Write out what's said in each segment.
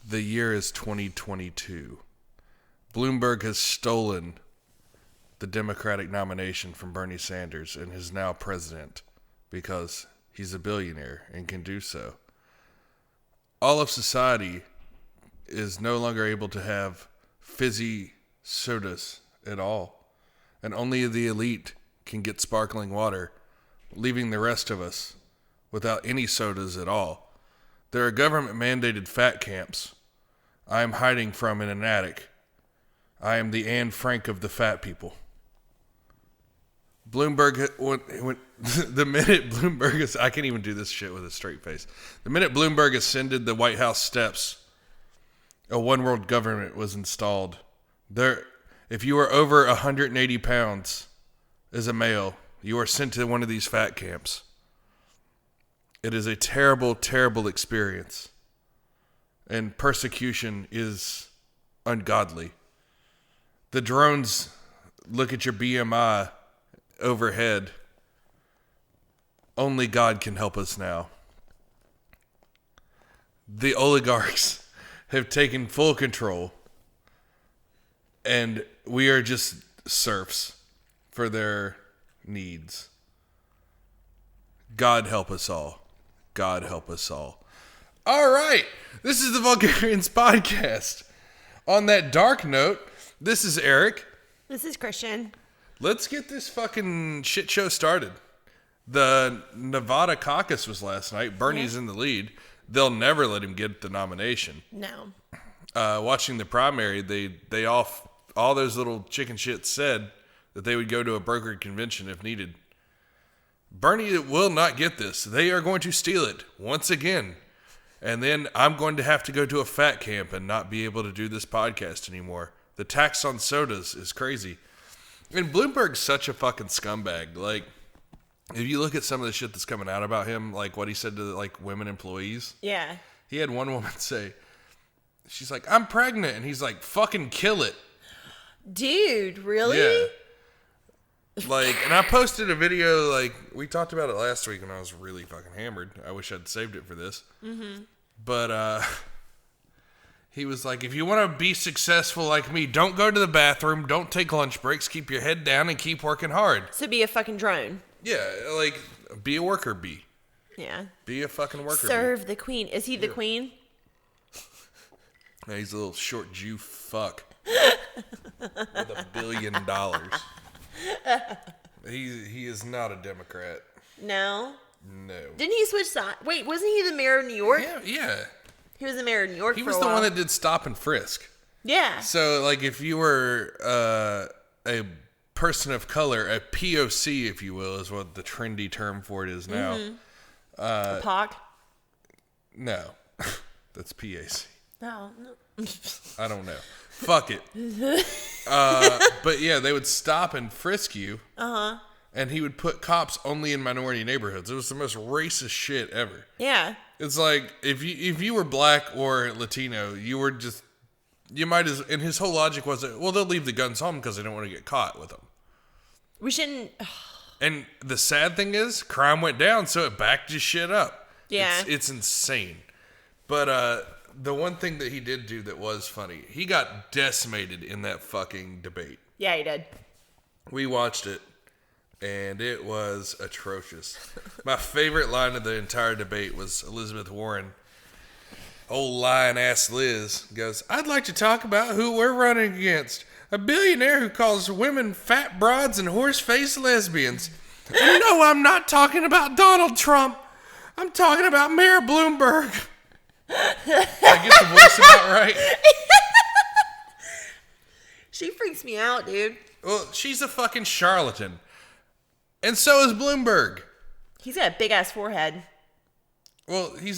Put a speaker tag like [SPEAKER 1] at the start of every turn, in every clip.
[SPEAKER 1] The year is 2022. Bloomberg has stolen the Democratic nomination from Bernie Sanders and is now president because he's a billionaire and can do so. All of society is no longer able to have fizzy sodas at all, and only the elite can get sparkling water, leaving the rest of us without any sodas at all. There are government-mandated fat camps I am hiding from in an attic. I am the Anne Frank of the fat people. Bloomberg, the minute Bloomberg is, I can't even do this shit with a straight face. The minute Bloomberg ascended the White House steps, a one-world government was installed. If you are over 180 pounds as a male, you are sent to one of these fat camps. It is a terrible, terrible experience. And persecution is ungodly. The drones look at your BMI overhead. Only God can help us now. The oligarchs have taken full control. And we are just serfs for their needs. God help us all. God help us all. All right. This is the Vulgarians podcast. On that dark note, this is Eric.
[SPEAKER 2] This is Kristian.
[SPEAKER 1] Let's get this fucking shit show started. The Nevada caucus was last night. Bernie's in the lead. They'll never let him get the nomination.
[SPEAKER 2] No.
[SPEAKER 1] Watching the primary, they all those little chicken shits said that they would go to a brokered convention if needed. Bernie will not get this. They are going to steal it once again. And then I'm going to have to go to a fat camp and not be able to do this podcast anymore. The tax on sodas is crazy. And Bloomberg's such a fucking scumbag. Like, if you look at some of the shit that's coming out about him, like what he said to like women employees. Yeah. He had one woman say, she's like, I'm pregnant. And he's like, fucking kill it.
[SPEAKER 2] Dude, really?
[SPEAKER 1] Yeah. Like, and I posted a video, like, we talked about it last week when I was really fucking hammered. I wish I'd saved it for this. Mm-hmm. But, he was like, if you want to be successful like me, don't go to the bathroom, don't take lunch breaks, keep your head down, and keep working hard.
[SPEAKER 2] So be a fucking drone.
[SPEAKER 1] Yeah, like, be a worker bee.
[SPEAKER 2] Yeah.
[SPEAKER 1] Be a fucking worker
[SPEAKER 2] Serve
[SPEAKER 1] bee.
[SPEAKER 2] the queen. Is he the queen?
[SPEAKER 1] Yeah, he's a little short Jew fuck. With $1 billion. He is not a Democrat.
[SPEAKER 2] No?
[SPEAKER 1] No.
[SPEAKER 2] Didn't he switch sides? Wait, wasn't he the mayor of New York?
[SPEAKER 1] Yeah.
[SPEAKER 2] He was the mayor of New York for a while.
[SPEAKER 1] He was the one that did stop and frisk.
[SPEAKER 2] Yeah.
[SPEAKER 1] So, like, if you were a person of color, a POC, if you will, is what the trendy term for it is now. Mm-hmm.
[SPEAKER 2] A POC?
[SPEAKER 1] No. That's PAC.
[SPEAKER 2] No.
[SPEAKER 1] I don't know. Fuck it. But yeah, they would stop and frisk you. Uh-huh. And he would put cops only in minority neighborhoods. It was the most racist shit ever. Yeah. It's like, if you were black or Latino, you might as, and his whole logic was that, well, they'll leave the guns home because they don't want to get caught with them.
[SPEAKER 2] We shouldn't.
[SPEAKER 1] And the sad thing is, crime went down, so it backed his shit up. Yeah. It's insane. But, the one thing that he did do that was funny, he got decimated in that fucking debate.
[SPEAKER 2] Yeah, he did.
[SPEAKER 1] We watched it, and it was atrocious. My favorite line of the entire debate was Elizabeth Warren, old lying-ass Liz, goes, I'd like to talk about who we're running against. A billionaire who calls women fat broads and horse-faced lesbians. And no, I'm not talking about Donald Trump. I'm talking about Mayor Bloomberg. I get the voice about right.
[SPEAKER 2] She freaks me out, dude.
[SPEAKER 1] Well, she's a fucking charlatan. And so is Bloomberg.
[SPEAKER 2] He's got a big ass forehead.
[SPEAKER 1] Well, he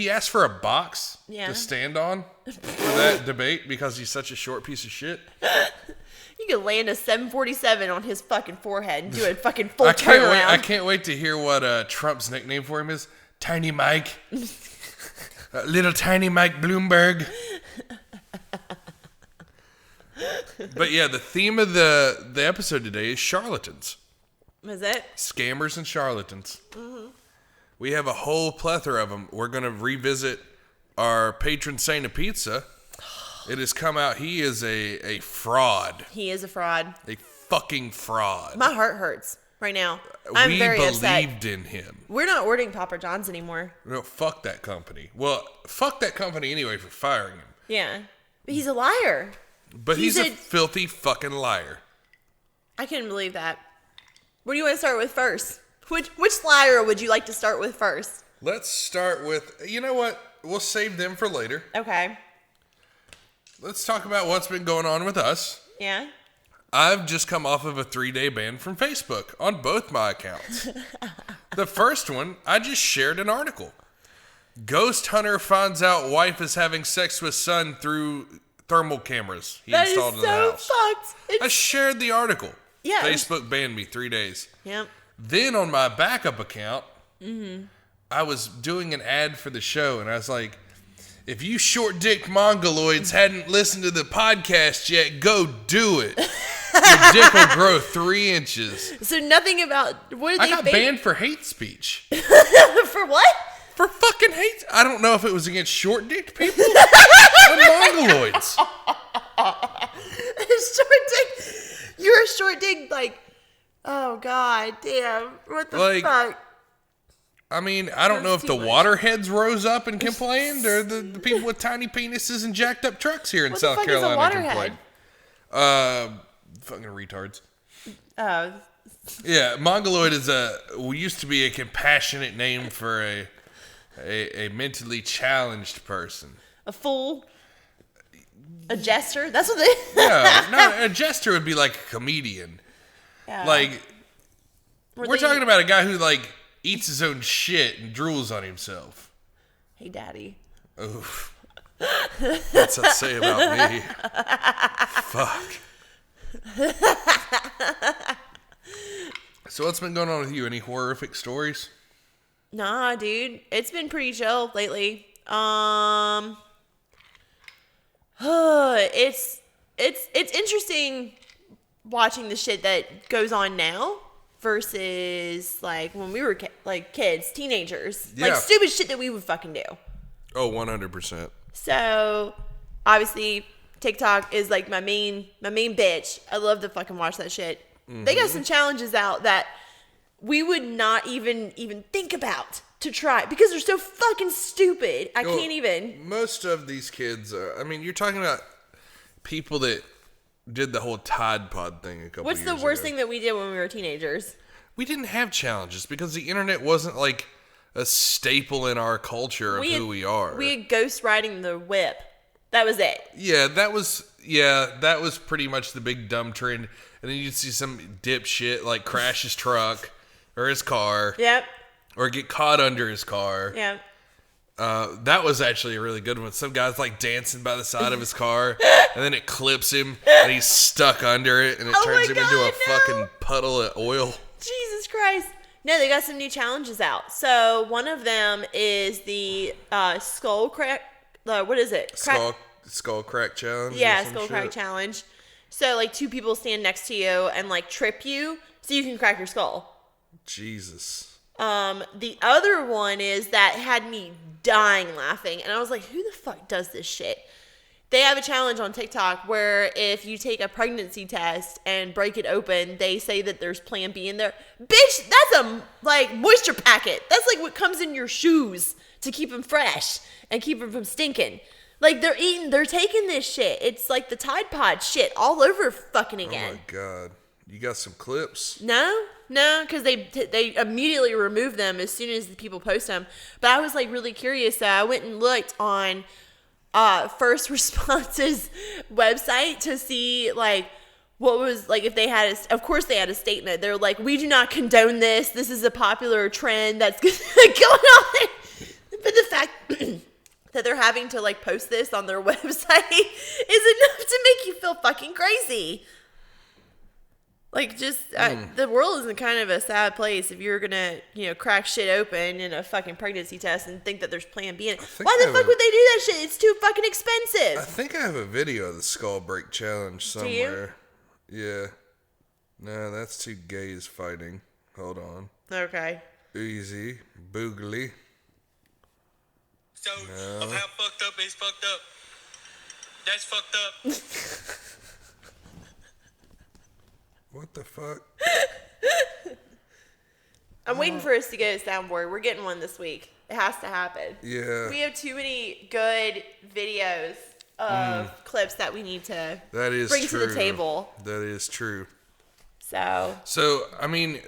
[SPEAKER 1] asked for a box to stand on for that debate because he's such a short piece of shit.
[SPEAKER 2] You could land a 747 on his fucking forehead and do a fucking full turnaround.
[SPEAKER 1] I can't wait to hear what Trump's nickname for him is. Tiny Mike. Little tiny Mike Bloomberg. But yeah, the theme of the episode today is charlatans.
[SPEAKER 2] Is it?
[SPEAKER 1] Scammers and charlatans. Mm-hmm. We have a whole plethora of them. We're going to revisit our patron saint of pizza, it has come out he is a fraud.
[SPEAKER 2] He is a fraud.
[SPEAKER 1] A fucking fraud.
[SPEAKER 2] My heart hurts right now. I'm very upset.
[SPEAKER 1] We believed in him.
[SPEAKER 2] We're not ordering Papa John's anymore.
[SPEAKER 1] No, fuck that company. Well, fuck that company anyway for firing him.
[SPEAKER 2] Yeah. But he's a liar.
[SPEAKER 1] But he's a filthy fucking liar.
[SPEAKER 2] I couldn't believe that. What do you want to start with first? Which liar would you like to start with first?
[SPEAKER 1] Let's start with, you know what? We'll save them for later.
[SPEAKER 2] Okay.
[SPEAKER 1] Let's talk about what's been going on with us.
[SPEAKER 2] Yeah.
[SPEAKER 1] I've just come off of a 3-day ban from Facebook on both my accounts. The first one, I just shared an article. Ghost hunter finds out wife is having sex with son through thermal cameras he installed in the house.
[SPEAKER 2] Fucked.
[SPEAKER 1] I shared the article.
[SPEAKER 2] Yeah.
[SPEAKER 1] Facebook banned me 3 days.
[SPEAKER 2] Yep.
[SPEAKER 1] Then on my backup account, I was doing an ad for the show, and I was like, if you short-dicked mongoloids hadn't listened to the podcast yet, go do it. Your dick will grow 3 inches.
[SPEAKER 2] So nothing about... What did
[SPEAKER 1] I got banned for hate speech.
[SPEAKER 2] For what?
[SPEAKER 1] For fucking hate. I don't know if it was against short-dicked people or mongoloids.
[SPEAKER 2] Short-dick... You're a short-dick, like... Oh, God damn. What the fuck?
[SPEAKER 1] I mean, I don't know if the waterheads rose up and complained, or the people with tiny penises and jacked up trucks here in South Carolina complained. Fucking retards.
[SPEAKER 2] Oh.
[SPEAKER 1] Yeah, mongoloid is used to be a compassionate name for a mentally challenged person.
[SPEAKER 2] A fool? A jester? That's what they...
[SPEAKER 1] No, a jester would be like a comedian.
[SPEAKER 2] Yeah.
[SPEAKER 1] Like, we're talking about a guy who, like, eats his own shit and drools on himself.
[SPEAKER 2] Hey, Daddy.
[SPEAKER 1] Oof. What's that say about me? Fuck. So what's been going on with you? Any horrific stories?
[SPEAKER 2] Nah, dude. It's been pretty chill lately. It's interesting watching the shit that goes on now versus like when we were kids, teenagers.
[SPEAKER 1] Yeah.
[SPEAKER 2] Like stupid shit that we would fucking do.
[SPEAKER 1] Oh, 100%.
[SPEAKER 2] So, obviously, TikTok is like my main bitch. I love to fucking watch that shit. Mm-hmm. They got some challenges out that we would not even think about to try because they're so fucking stupid. I can't even.
[SPEAKER 1] Most of these kids, you're talking about people that did the whole Tide Pod thing a couple
[SPEAKER 2] What's
[SPEAKER 1] years ago.
[SPEAKER 2] the worst thing that we did when we were teenagers?
[SPEAKER 1] We didn't have challenges because the internet wasn't like a staple in our culture of who we are.
[SPEAKER 2] We had ghost riding the whip. That was it.
[SPEAKER 1] Yeah, that was pretty much the big dumb trend. And then you'd see some dipshit like crash his truck or his car.
[SPEAKER 2] Yep.
[SPEAKER 1] Or get caught under his car.
[SPEAKER 2] Yep.
[SPEAKER 1] That was actually a really good one. Some guy's like dancing by the side of his car, and then it clips him, and he's stuck under it, and it turns him into a fucking puddle of oil.
[SPEAKER 2] Jesus Christ. No, they got some new challenges out. So one of them is the skull crack. What is it?
[SPEAKER 1] Skull crack challenge.
[SPEAKER 2] Yeah, skull crack challenge. So like 2 people stand next to you and like trip you, so you can crack your skull.
[SPEAKER 1] Jesus.
[SPEAKER 2] The other one is that had me dying laughing, and I was like, who the fuck does this shit? They have a challenge on TikTok where if you take a pregnancy test and break it open, they say that there's Plan B in there. Bitch, that's a moisture packet. That's like what comes in your shoes to keep them fresh and keep them from stinking. Like they're taking this shit. It's like the Tide Pod shit all over fucking again.
[SPEAKER 1] Oh my God. You got some clips?
[SPEAKER 2] No, because they immediately remove them as soon as the people post them. But I was like really curious, so I went and looked on First Response's website to see like what was like if they had of course they had a statement. They're like, we do not condone this. This is a popular trend that's going on. But the fact that they're having to like post this on their website is enough to make you feel fucking crazy. Like, just, the world is in kind of a sad place if you're gonna, crack shit open in a fucking pregnancy test and think that there's Plan B in it. Why the fuck would they do that shit? It's too fucking expensive.
[SPEAKER 1] I think I have a video of the skull break challenge somewhere. Do you? Yeah. No, that's 2 gays fighting. Hold on.
[SPEAKER 2] Okay.
[SPEAKER 1] Easy. Boogly.
[SPEAKER 3] So, of how fucked up is fucked up. That's fucked up.
[SPEAKER 1] What the fuck?
[SPEAKER 2] I'm waiting for us to get a soundboard. We're getting one this week. It has to happen.
[SPEAKER 1] Yeah.
[SPEAKER 2] We have too many good videos of clips that we need to bring to the table.
[SPEAKER 1] That is true.
[SPEAKER 2] So,
[SPEAKER 1] I mean,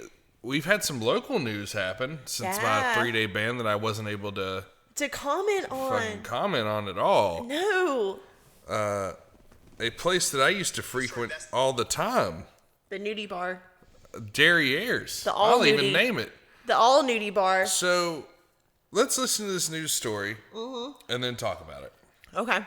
[SPEAKER 1] we've had some local news happen since my 3-day ban that I wasn't able to
[SPEAKER 2] comment
[SPEAKER 1] fucking comment on at all.
[SPEAKER 2] No.
[SPEAKER 1] A place that I used to frequent all the time.
[SPEAKER 2] The nudie bar.
[SPEAKER 1] Derrieres.
[SPEAKER 2] I'll
[SPEAKER 1] even name it.
[SPEAKER 2] The all nudie bar.
[SPEAKER 1] So, let's listen to this news story and then talk about it.
[SPEAKER 2] Okay.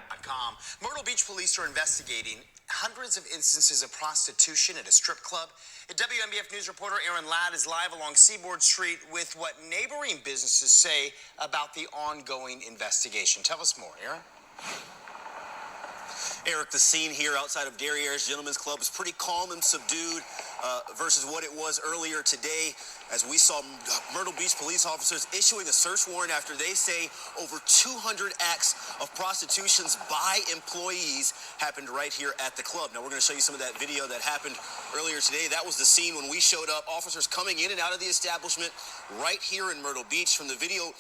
[SPEAKER 4] Myrtle Beach police are investigating hundreds of instances of prostitution at a strip club. A WMBF News reporter Aaron Ladd is live along Seaboard Street with what neighboring businesses say about the ongoing investigation. Tell us more, Aaron.
[SPEAKER 5] Eric, the scene here outside of Derrieres Gentlemen's Club is pretty calm and subdued versus what it was earlier today, as we saw Myrtle Beach police officers issuing a search warrant after they say over 200 acts of prostitutions by employees happened right here at the club. Now, we're going to show you some of that video that happened earlier today. That was the scene when we showed up, officers coming in and out of the establishment right here in Myrtle Beach. From the video,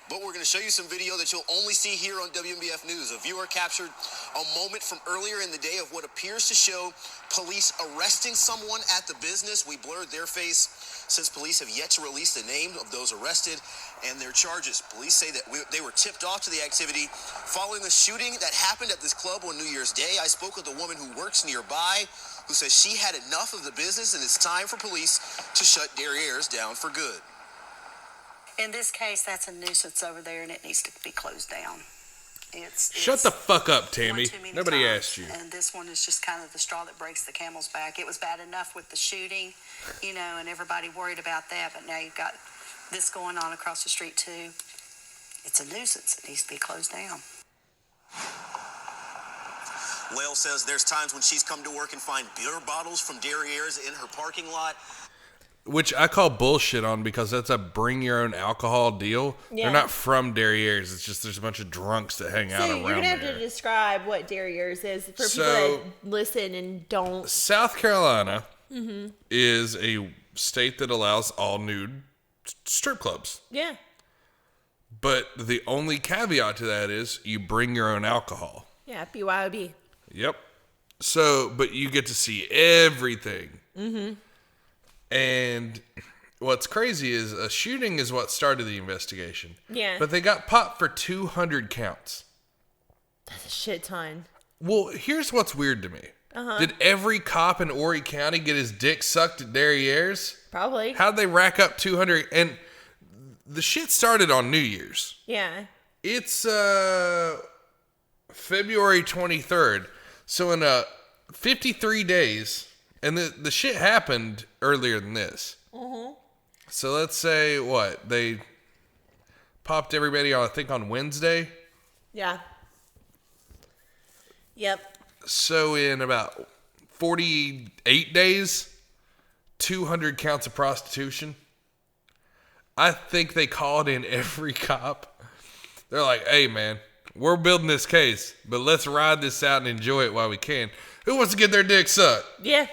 [SPEAKER 5] but we're going to show you some video that you'll only see here on WMBF News. A viewer captured a moment from earlier in the day of what appears to show police arresting someone at the business. We blurred their face since police have yet to release the name of those arrested and their charges. Police say that they were tipped off to the activity following a shooting that happened at this club on New Year's Day. I spoke with a woman who works nearby who says she had enough of the business and it's time for police to shut Derrieres down for good.
[SPEAKER 6] In this case, that's a nuisance over there, and it needs to be closed down.
[SPEAKER 1] Shut the fuck up, Tammy. Nobody
[SPEAKER 6] times,
[SPEAKER 1] asked you.
[SPEAKER 6] And this one is just kind of the straw that breaks the camel's back. It was bad enough with the shooting, and everybody worried about that, but now you've got this going on across the street, too. It's a nuisance. It needs to be closed down.
[SPEAKER 5] Lael says there's times when she's come to work and find beer bottles from Derrieres in her parking lot.
[SPEAKER 1] Which I call bullshit on, because that's a bring your own alcohol deal.
[SPEAKER 2] Yeah.
[SPEAKER 1] They're not from Derrieres. It's just there's a bunch of drunks that hang out around there.
[SPEAKER 2] So you're going to have to describe what Derrieres is for people that listen and don't.
[SPEAKER 1] South Carolina is a state that allows all nude strip clubs.
[SPEAKER 2] Yeah.
[SPEAKER 1] But the only caveat to that is you bring your own alcohol.
[SPEAKER 2] Yeah, BYOB.
[SPEAKER 1] Yep. So, but you get to see everything. Mm-hmm. And what's crazy is a shooting is what started the investigation.
[SPEAKER 2] Yeah.
[SPEAKER 1] But they got popped for 200 counts.
[SPEAKER 2] That's a shit ton.
[SPEAKER 1] Well, here's what's weird to me. Did every cop in Horry County get his dick sucked at Derrieres?
[SPEAKER 2] Probably.
[SPEAKER 1] How'd they rack up 200? And the shit started on New Year's.
[SPEAKER 2] Yeah.
[SPEAKER 1] It's February 23rd. So in 53 days... And the shit happened earlier than this. Mm-hmm. So let's say, they popped everybody on, I think, on Wednesday?
[SPEAKER 2] Yeah. Yep.
[SPEAKER 1] So in about 48 days, 200 counts of prostitution. I think they called in every cop. They're like, hey, man, we're building this case, but let's ride this out and enjoy it while we can. Who wants to get their dick sucked?
[SPEAKER 2] Yeah.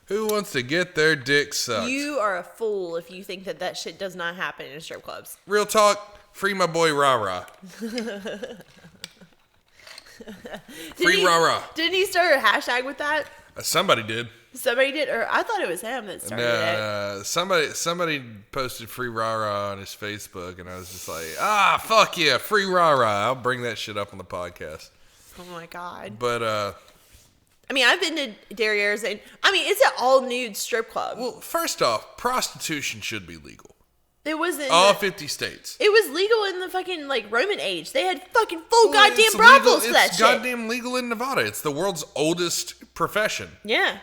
[SPEAKER 1] Who wants to get their dick sucked?
[SPEAKER 2] You are a fool if you think that shit does not happen in strip clubs.
[SPEAKER 1] Real talk, free my boy Rah-Rah. Free Rah-Rah.
[SPEAKER 2] Didn't he start a hashtag with that?
[SPEAKER 1] Somebody did.
[SPEAKER 2] Somebody did? Or I thought it was him that started it.
[SPEAKER 1] Somebody posted free Rah-Rah on his Facebook, and I was just like, fuck yeah, free Rah-Rah. I'll bring that shit up on the podcast.
[SPEAKER 2] Oh my God.
[SPEAKER 1] But,
[SPEAKER 2] I mean, I've been to Derrieres, and I mean, it's an all-nude strip club.
[SPEAKER 1] well, first off, prostitution should be legal.
[SPEAKER 2] It was in
[SPEAKER 1] All 50 states.
[SPEAKER 2] It was legal in the fucking Roman age. They had fucking full goddamn brothels for that shit.
[SPEAKER 1] It's goddamn legal in Nevada. It's the world's oldest profession.
[SPEAKER 2] Yeah.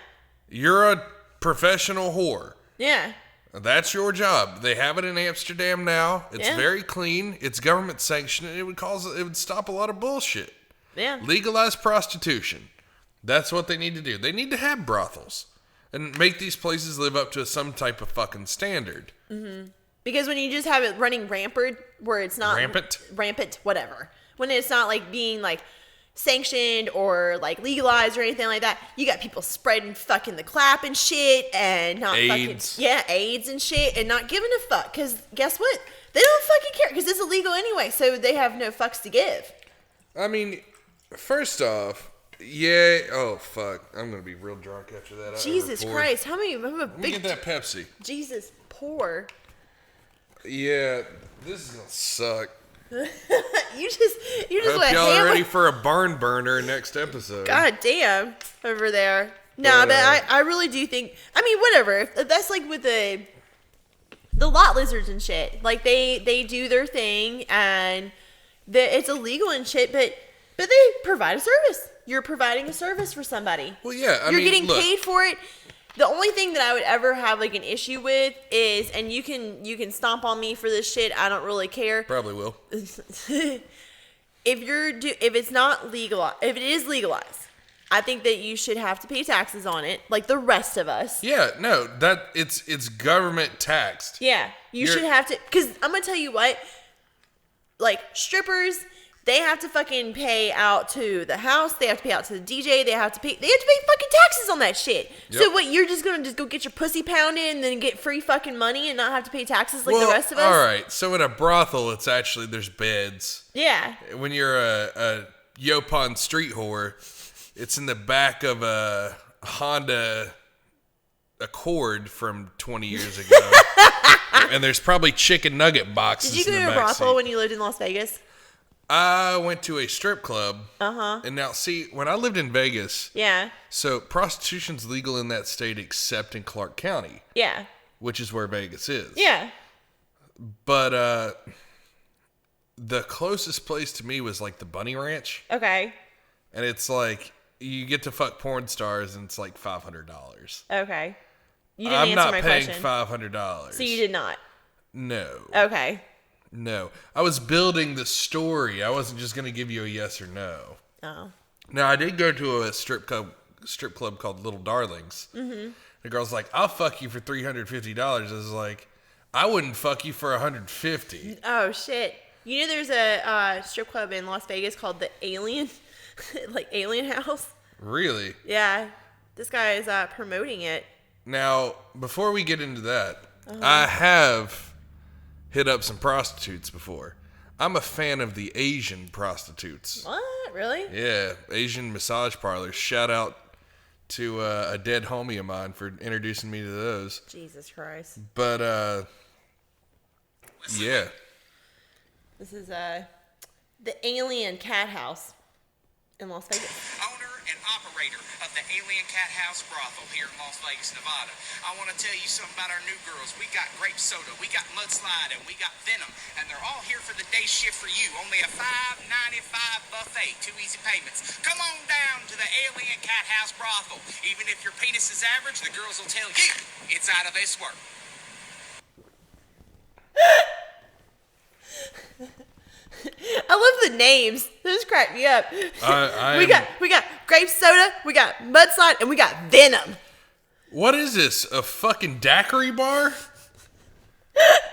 [SPEAKER 1] You're a professional whore.
[SPEAKER 2] Yeah.
[SPEAKER 1] That's your job. They have it in Amsterdam now. It's very clean. It's government sanctioned. And it would stop a lot of bullshit.
[SPEAKER 2] Yeah.
[SPEAKER 1] Legalize prostitution. That's what they need to do. They need to have brothels and make these places live up to some type of fucking standard. Mm-hmm.
[SPEAKER 2] Because when you just have it running rampant, where it's not rampant, whatever. When it's not like being like sanctioned or like legalized or anything like that, you got people spreading fucking the clap and shit and not
[SPEAKER 1] AIDS.
[SPEAKER 2] AIDS and shit and not giving a fuck. Because guess what? They don't fucking care because it's illegal anyway, so they have no fucks to give.
[SPEAKER 1] I mean, first off, yeah. Oh fuck, I'm gonna be real drunk after that.
[SPEAKER 2] Jesus Christ, how many?
[SPEAKER 1] Let me get that Pepsi.
[SPEAKER 2] Jesus, pour.
[SPEAKER 1] Yeah, this is gonna suck.
[SPEAKER 2] You just
[SPEAKER 1] Hope
[SPEAKER 2] went
[SPEAKER 1] y'all
[SPEAKER 2] ham.
[SPEAKER 1] are ready for a barn burner next episode.
[SPEAKER 2] God damn, over there. No, but I really do think. I mean, whatever. That's like with the lot lizards and shit. Like they do their thing and it's illegal and shit, but they provide a service. You're providing a service for somebody.
[SPEAKER 1] Well, yeah,
[SPEAKER 2] you're getting paid for it. The only thing that I would ever have like an issue with is, and you can stomp on me for this shit. I don't really care.
[SPEAKER 1] Probably will.
[SPEAKER 2] If it's not legal, if it is legalized, I think that you should have to pay taxes on it, like the rest of us.
[SPEAKER 1] Yeah, no, that it's government taxed.
[SPEAKER 2] Yeah, you should have to, because I'm gonna tell you what, like strippers, they have to fucking pay out to the house, they have to pay out to the DJ, they have to pay fucking taxes on that shit.
[SPEAKER 1] Yep.
[SPEAKER 2] So what, you're just gonna go get your pussy pounded and then get free fucking money and not have to pay taxes like the rest of us?
[SPEAKER 1] Alright, so in a brothel, it's actually, there's beds.
[SPEAKER 2] Yeah.
[SPEAKER 1] When you're a Yopon street whore, it's in the back of a Honda Accord from 20 years ago. And there's probably chicken nugget boxes.
[SPEAKER 2] Did you go to a brothel when you lived in Las Vegas?
[SPEAKER 1] I went to a strip club.
[SPEAKER 2] Uh-huh.
[SPEAKER 1] And now, see, when I lived in Vegas,
[SPEAKER 2] yeah.
[SPEAKER 1] So prostitution's legal in that state except in Clark County.
[SPEAKER 2] Yeah.
[SPEAKER 1] Which is where Vegas is.
[SPEAKER 2] Yeah.
[SPEAKER 1] But the closest place to me was like the Bunny Ranch.
[SPEAKER 2] Okay.
[SPEAKER 1] And it's like, you get to fuck porn stars and it's like $500.
[SPEAKER 2] Okay. You didn't answer my question.
[SPEAKER 1] I'm not paying $500.
[SPEAKER 2] So you did not?
[SPEAKER 1] No.
[SPEAKER 2] Okay.
[SPEAKER 1] No. I was building the story. I wasn't just going to give you a yes or no.
[SPEAKER 2] Oh.
[SPEAKER 1] Now, I did go to a strip club called Little Darlings. Mm-hmm. The girl's like, I'll fuck you for $350. I was like, I wouldn't fuck you for $150.
[SPEAKER 2] Oh, shit. You know there's a strip club in Las Vegas called the Alien? Like Alien House?
[SPEAKER 1] Really?
[SPEAKER 2] Yeah. This guy is promoting it.
[SPEAKER 1] Now, before we get into that, I have hit up some prostitutes before. I'm a fan of the Asian prostitutes.
[SPEAKER 2] What? Really?
[SPEAKER 1] Yeah, Asian massage parlors. Shout out to a dead homie of mine for introducing me to those.
[SPEAKER 2] Jesus Christ.
[SPEAKER 1] But, yeah.
[SPEAKER 2] This is the Alien Cat House in Las Vegas.
[SPEAKER 7] Owner and operator of the Alien Cat House Brothel here in Las Vegas, Nevada. I want to tell you something about our new girls. We got grape soda, we got mudslide, and we got venom, and they're all here for the day shift for you. Only a $5.95 buffet, 2 easy payments. Come on down to the Alien Cat House Brothel. Even if your penis is average, the girls will tell you it's out of this world.
[SPEAKER 2] I love the names. Those crack me up. We got grape soda, we got mudslide, and we got venom.
[SPEAKER 1] What is this? A fucking daiquiri bar?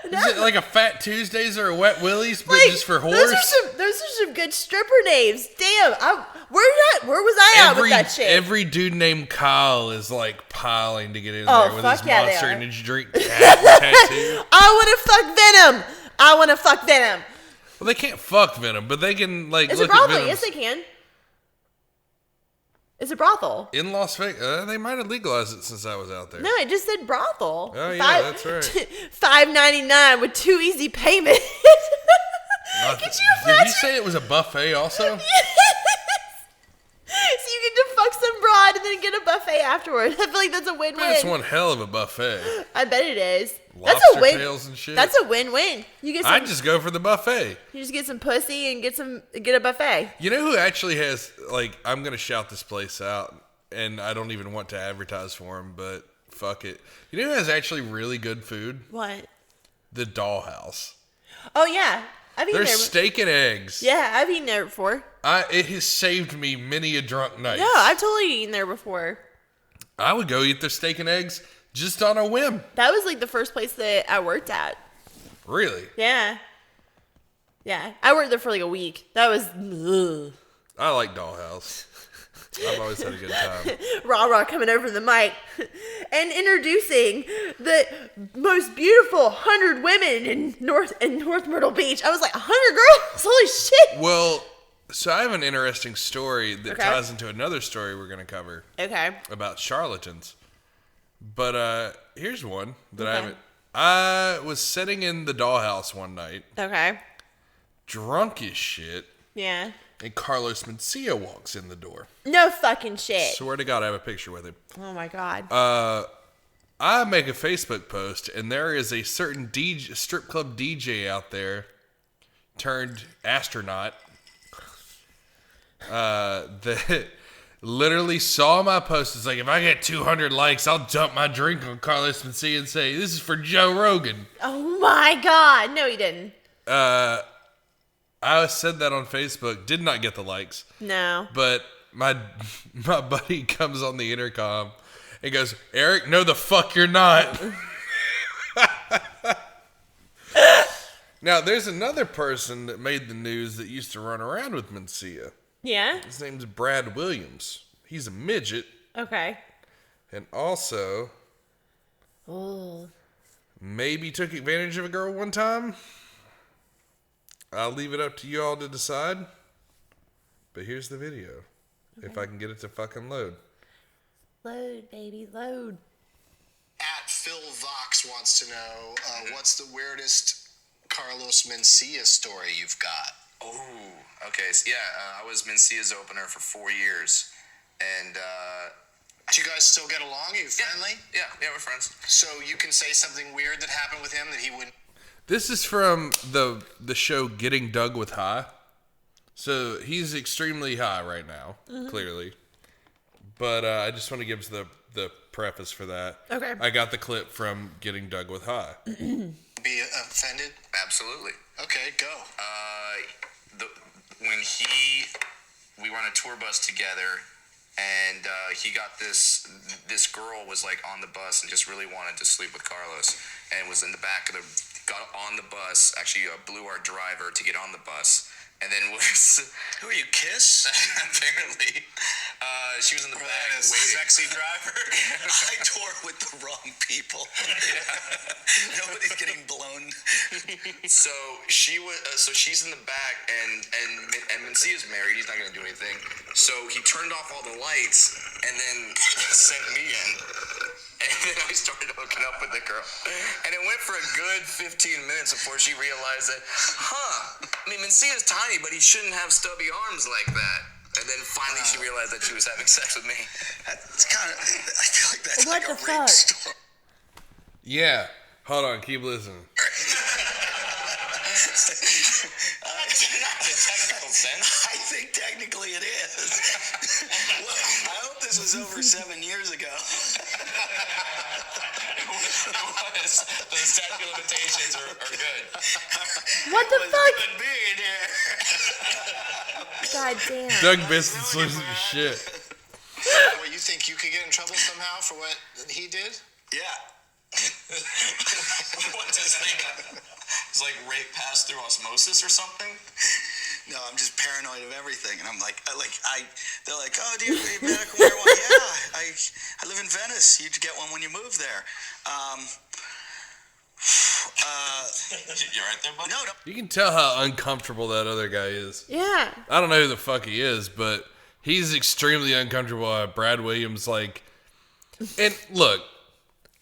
[SPEAKER 1] No. Is it like a Fat Tuesdays or a Wet Willie's, but like, just for whores?
[SPEAKER 2] Those are some good stripper names. Damn, where was I at with that shit?
[SPEAKER 1] Every dude named Kyle is like piling to get in there with his Monster Energy drink tattoo.
[SPEAKER 2] I want to fuck Venom.
[SPEAKER 1] Well, they can't fuck Venom, but they can like.
[SPEAKER 2] It's
[SPEAKER 1] look
[SPEAKER 2] a brothel.
[SPEAKER 1] At Venom's...
[SPEAKER 2] Yes, they can. It's a brothel
[SPEAKER 1] in Las Vegas. They might have legalized it since I was out there.
[SPEAKER 2] No, it just said brothel.
[SPEAKER 1] Oh yeah, that's right.
[SPEAKER 2] $5.99 with 2 easy payments. Could you imagine?
[SPEAKER 1] Did you say it was a buffet also?
[SPEAKER 2] Yes. So you get to fuck some broad and then get a buffet afterwards. I feel like that's a win-win.
[SPEAKER 1] That's one hell of a buffet.
[SPEAKER 2] I bet it is.
[SPEAKER 1] Lobster
[SPEAKER 2] that's a win.
[SPEAKER 1] tails and shit.
[SPEAKER 2] That's a win-win. You get.
[SPEAKER 1] I'd just go for the buffet.
[SPEAKER 2] You just get some pussy and get a buffet.
[SPEAKER 1] You know who actually has like? I'm gonna shout this place out, and I don't even want to advertise for him, but fuck it. You know who has actually really good food?
[SPEAKER 2] What?
[SPEAKER 1] The Dollhouse.
[SPEAKER 2] Oh yeah. I've eaten there.
[SPEAKER 1] There's steak and eggs.
[SPEAKER 2] Yeah, I've eaten there before.
[SPEAKER 1] It has saved me many a drunk night.
[SPEAKER 2] Yeah, I've totally eaten there before.
[SPEAKER 1] I would go eat their steak and eggs just on a whim.
[SPEAKER 2] That was like the first place that I worked at.
[SPEAKER 1] Really?
[SPEAKER 2] Yeah. Yeah. I worked there for like a week. That was ugh.
[SPEAKER 1] I like Dollhouse. I've always had a good time.
[SPEAKER 2] Rah coming over the mic and introducing the most beautiful 100 women in North Myrtle Beach. I was like, 100 girls? Holy shit.
[SPEAKER 1] Well, so I have an interesting story that
[SPEAKER 2] Okay.
[SPEAKER 1] ties into another story we're going to cover
[SPEAKER 2] Okay.
[SPEAKER 1] about charlatans. But here's one that I
[SPEAKER 2] Okay.
[SPEAKER 1] haven't. I was sitting in the Dollhouse one night,
[SPEAKER 2] Okay.
[SPEAKER 1] drunk as shit,
[SPEAKER 2] Yeah.
[SPEAKER 1] and Carlos Mencia walks in the door.
[SPEAKER 2] No fucking shit.
[SPEAKER 1] Swear to God, I have a picture with him.
[SPEAKER 2] Oh my God.
[SPEAKER 1] I make a Facebook post, and there is a certain strip club DJ out there turned astronaut that literally saw my post. It's like, if I get 200 likes, I'll dump my drink on Carlos Mencia and say, this is for Joe Rogan.
[SPEAKER 2] Oh my God. No, he didn't.
[SPEAKER 1] I said that on Facebook, did not get the likes.
[SPEAKER 2] No.
[SPEAKER 1] But my buddy comes on the intercom and goes, Eric, no the fuck you're not. Now, there's another person that made the news that used to run around with Mencia.
[SPEAKER 2] Yeah?
[SPEAKER 1] His name's Brad Williams. He's a midget.
[SPEAKER 2] Okay.
[SPEAKER 1] And also,
[SPEAKER 2] Oh.
[SPEAKER 1] maybe took advantage of a girl one time. I'll leave it up to you all to decide. But here's the video. Okay. If I can get it to fucking load.
[SPEAKER 2] Load, baby, load.
[SPEAKER 8] At Phil Vox wants to know, what's the weirdest Carlos Mencia story you've got?
[SPEAKER 9] Oh, okay. So, yeah, I was Mencia's opener for 4 years. And,
[SPEAKER 8] Do you guys still get along? Are you friendly?
[SPEAKER 9] yeah, we're friends.
[SPEAKER 8] So you can say something weird that happened with him that he wouldn't...
[SPEAKER 1] This is from the show Getting Dug with High. So he's extremely high right now, clearly. But I just want to give the preface for that.
[SPEAKER 2] Okay.
[SPEAKER 1] I got the clip from Getting Dug with High.
[SPEAKER 8] Be offended?
[SPEAKER 9] Absolutely.
[SPEAKER 8] Okay, go.
[SPEAKER 9] We were on a tour bus together, and he got this girl was like on the bus and just really wanted to sleep with Carlos, and was in the back of got on the bus, actually blew our driver to get on the bus, and then was...
[SPEAKER 8] Who are you, Kiss?
[SPEAKER 9] Apparently. She was in the back
[SPEAKER 8] That is
[SPEAKER 9] waiting.
[SPEAKER 8] sexy driver. I tour with the wrong people. Nobody's getting blown.
[SPEAKER 9] So she was. So she's in the back, and Mencia's married. He's not gonna do anything. So he turned off all the lights, and then sent me in. And then I started hooking up with the girl, and it went for a good 15 minutes before she realized that, I mean, Mencia's tiny, but he shouldn't have stubby arms like that. And then finally she realized that she was having sex with me.
[SPEAKER 8] That's kind of... I feel like that's
[SPEAKER 2] What
[SPEAKER 8] like
[SPEAKER 2] the
[SPEAKER 8] a rape
[SPEAKER 2] fuck?
[SPEAKER 8] story.
[SPEAKER 1] Yeah. Hold on. Keep listening.
[SPEAKER 9] Not in a technical sense.
[SPEAKER 8] I think technically it is. Well, I hope this was over 7 years ago.
[SPEAKER 9] It was. The statute of limitations are good.
[SPEAKER 2] What the fuck?
[SPEAKER 8] Good being here.
[SPEAKER 2] God damn.
[SPEAKER 1] Doug Bison's losing his shit.
[SPEAKER 8] Well, you think you could get in trouble somehow for what he did?
[SPEAKER 9] Yeah. What's his thing? It's like rape passed through osmosis or something?
[SPEAKER 8] No, I'm just paranoid of everything, and I'm like, they're like, oh, do you medical marijuana? Yeah, I live in Venice. You get one when you move there.
[SPEAKER 9] You right there, buddy?
[SPEAKER 8] No.
[SPEAKER 1] You can tell how uncomfortable that other guy is.
[SPEAKER 2] Yeah.
[SPEAKER 1] I don't know who the fuck he is, but he's extremely uncomfortable. Brad Williams, like... And look,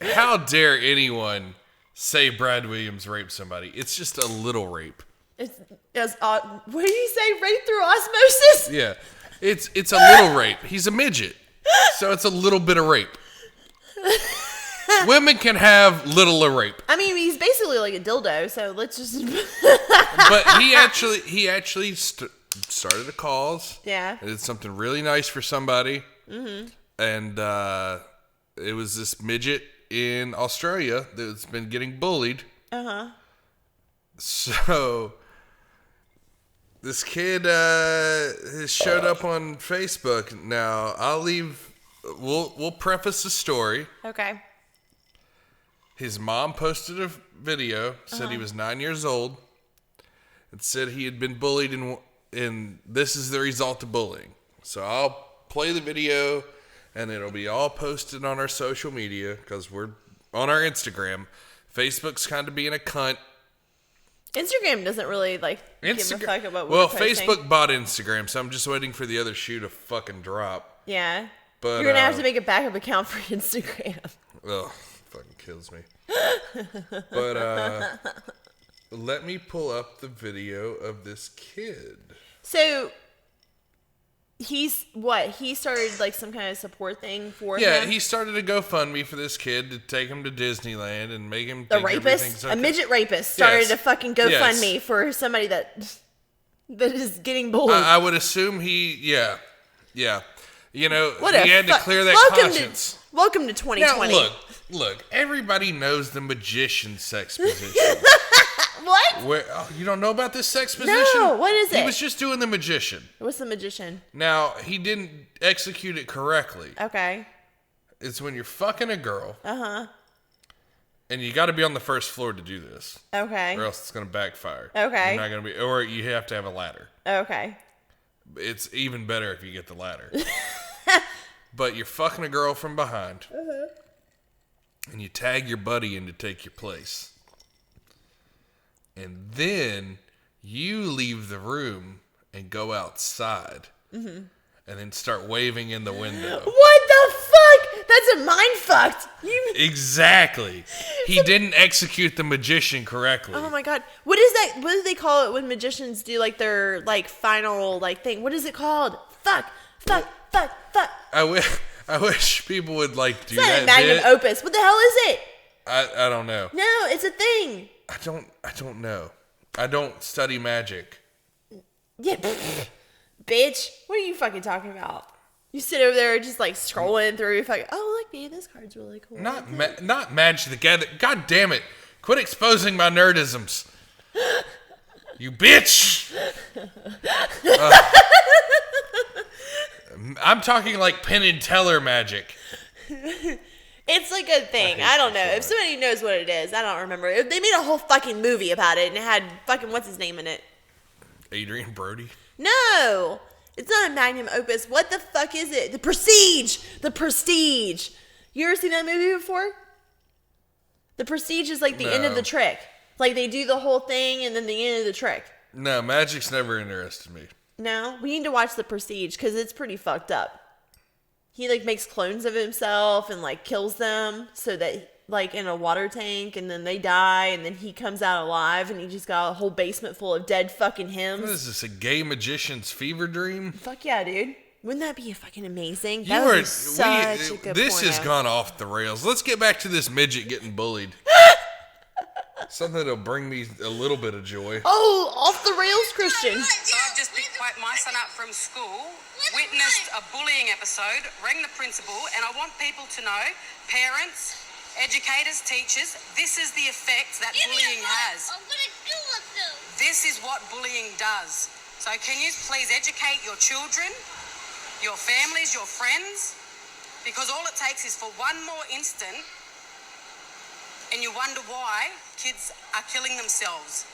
[SPEAKER 1] how dare anyone say Brad Williams raped somebody? It's just a little rape.
[SPEAKER 2] It's what do you say? Rape through osmosis?
[SPEAKER 1] Yeah. It's a little rape. He's a midget. So it's a little bit of rape. Women can have little of rape.
[SPEAKER 2] I mean, he's basically like a dildo, so let's just...
[SPEAKER 1] But he actually started a cause.
[SPEAKER 2] Yeah.
[SPEAKER 1] And did something really nice for somebody. Mm-hmm. And it was this midget in Australia that's been getting bullied. Uh-huh. So this kid has showed up on Facebook. Now, we'll preface the story.
[SPEAKER 2] Okay.
[SPEAKER 1] His mom posted a video, said he was 9 years old, and said he had been bullied, and this is the result of bullying. So I'll play the video, and it'll be all posted on our social media, because we're on our Instagram. Facebook's kind of being a cunt.
[SPEAKER 2] Instagram doesn't really, give a fuck about what
[SPEAKER 1] Well,
[SPEAKER 2] we're posting.
[SPEAKER 1] Facebook bought Instagram, so I'm just waiting for the other shoe to fucking drop.
[SPEAKER 2] Yeah.
[SPEAKER 1] But
[SPEAKER 2] you're going to have to make a backup account for Instagram.
[SPEAKER 1] Ugh, fucking kills me. But, let me pull up the video of this kid.
[SPEAKER 2] So, he's what? He started, some kind of support thing for him?
[SPEAKER 1] Yeah, he started a GoFundMe for this kid to take him to Disneyland and make him
[SPEAKER 2] The
[SPEAKER 1] think everything's
[SPEAKER 2] rapist?
[SPEAKER 1] okay.
[SPEAKER 2] A midget rapist started
[SPEAKER 1] Yes.
[SPEAKER 2] a fucking GoFundMe for somebody that is getting bullied.
[SPEAKER 1] I would assume yeah. You know,
[SPEAKER 2] What
[SPEAKER 1] he had to clear that conscience.
[SPEAKER 2] Welcome to 2020.
[SPEAKER 1] Now, look, everybody knows the magician sex position.
[SPEAKER 2] What?
[SPEAKER 1] You don't know about this sex position?
[SPEAKER 2] No, what is it?
[SPEAKER 1] He was just doing the magician.
[SPEAKER 2] What's the magician?
[SPEAKER 1] Now, he didn't execute it correctly.
[SPEAKER 2] Okay.
[SPEAKER 1] It's when you're fucking a girl.
[SPEAKER 2] Uh-huh.
[SPEAKER 1] And you got to be on the first floor to do this.
[SPEAKER 2] Okay.
[SPEAKER 1] Or else it's going to backfire.
[SPEAKER 2] Okay.
[SPEAKER 1] You're not going to be, or you have to have a ladder.
[SPEAKER 2] Okay.
[SPEAKER 1] It's even better if you get the ladder. But you're fucking a girl from behind.
[SPEAKER 2] Uh-huh.
[SPEAKER 1] And you tag your buddy in to take your place. And then you leave the room and go outside. Mm-hmm. And then start waving in the window.
[SPEAKER 2] What the fuck? That's a mind fucked.
[SPEAKER 1] Exactly. He didn't execute the magician correctly.
[SPEAKER 2] Oh my god. What is that? What do they call it when magicians do their final thing? What is it called? Fuck.
[SPEAKER 1] I wish people would do
[SPEAKER 2] It's not
[SPEAKER 1] that
[SPEAKER 2] a magnum
[SPEAKER 1] bit.
[SPEAKER 2] opus. What the hell is it?
[SPEAKER 1] I don't know.
[SPEAKER 2] No, it's a thing.
[SPEAKER 1] I don't know. I don't study magic.
[SPEAKER 2] Yeah, bitch. What are you fucking talking about? You sit over there just scrolling through fucking, oh look, man, this card's really cool.
[SPEAKER 1] Not Magic the Gathering. God damn it. Quit exposing my nerdisms. You bitch. I'm talking Penn and Teller magic.
[SPEAKER 2] It's a thing. I don't know. If somebody knows what it is, I don't remember. They made a whole fucking movie about it, and it had fucking what's his name in it.
[SPEAKER 1] Adrian Brody.
[SPEAKER 2] No, it's not a magnum opus. What the fuck is it? The Prestige. The Prestige. You ever seen that movie before? The Prestige is the end of the trick. They do the whole thing, and then the end of the trick.
[SPEAKER 1] No, magic's never interested me.
[SPEAKER 2] No, we need to watch The Prestige because it's pretty fucked up. He makes clones of himself and kills them so that in a water tank, and then they die, and then he comes out alive, and he just got a whole basement full of dead fucking hymns.
[SPEAKER 1] What is this, a gay magician's fever dream?
[SPEAKER 2] Fuck yeah, dude. Wouldn't that be fucking amazing?
[SPEAKER 1] This has gone off the rails. Let's get back to this midget getting bullied. Something that'll bring me a little bit of joy.
[SPEAKER 2] Oh, off the rails, Kristian.
[SPEAKER 6] So I've just picked my son up from school, witnessed a bullying episode, rang the principal, and I want people to know, parents, educators, teachers, this is the effect that bullying has.
[SPEAKER 10] I'm gonna do it though.
[SPEAKER 6] This is what bullying does. So can you please educate your children, your families, your friends? Because all it takes is for one more instant, and you wonder why kids are killing themselves.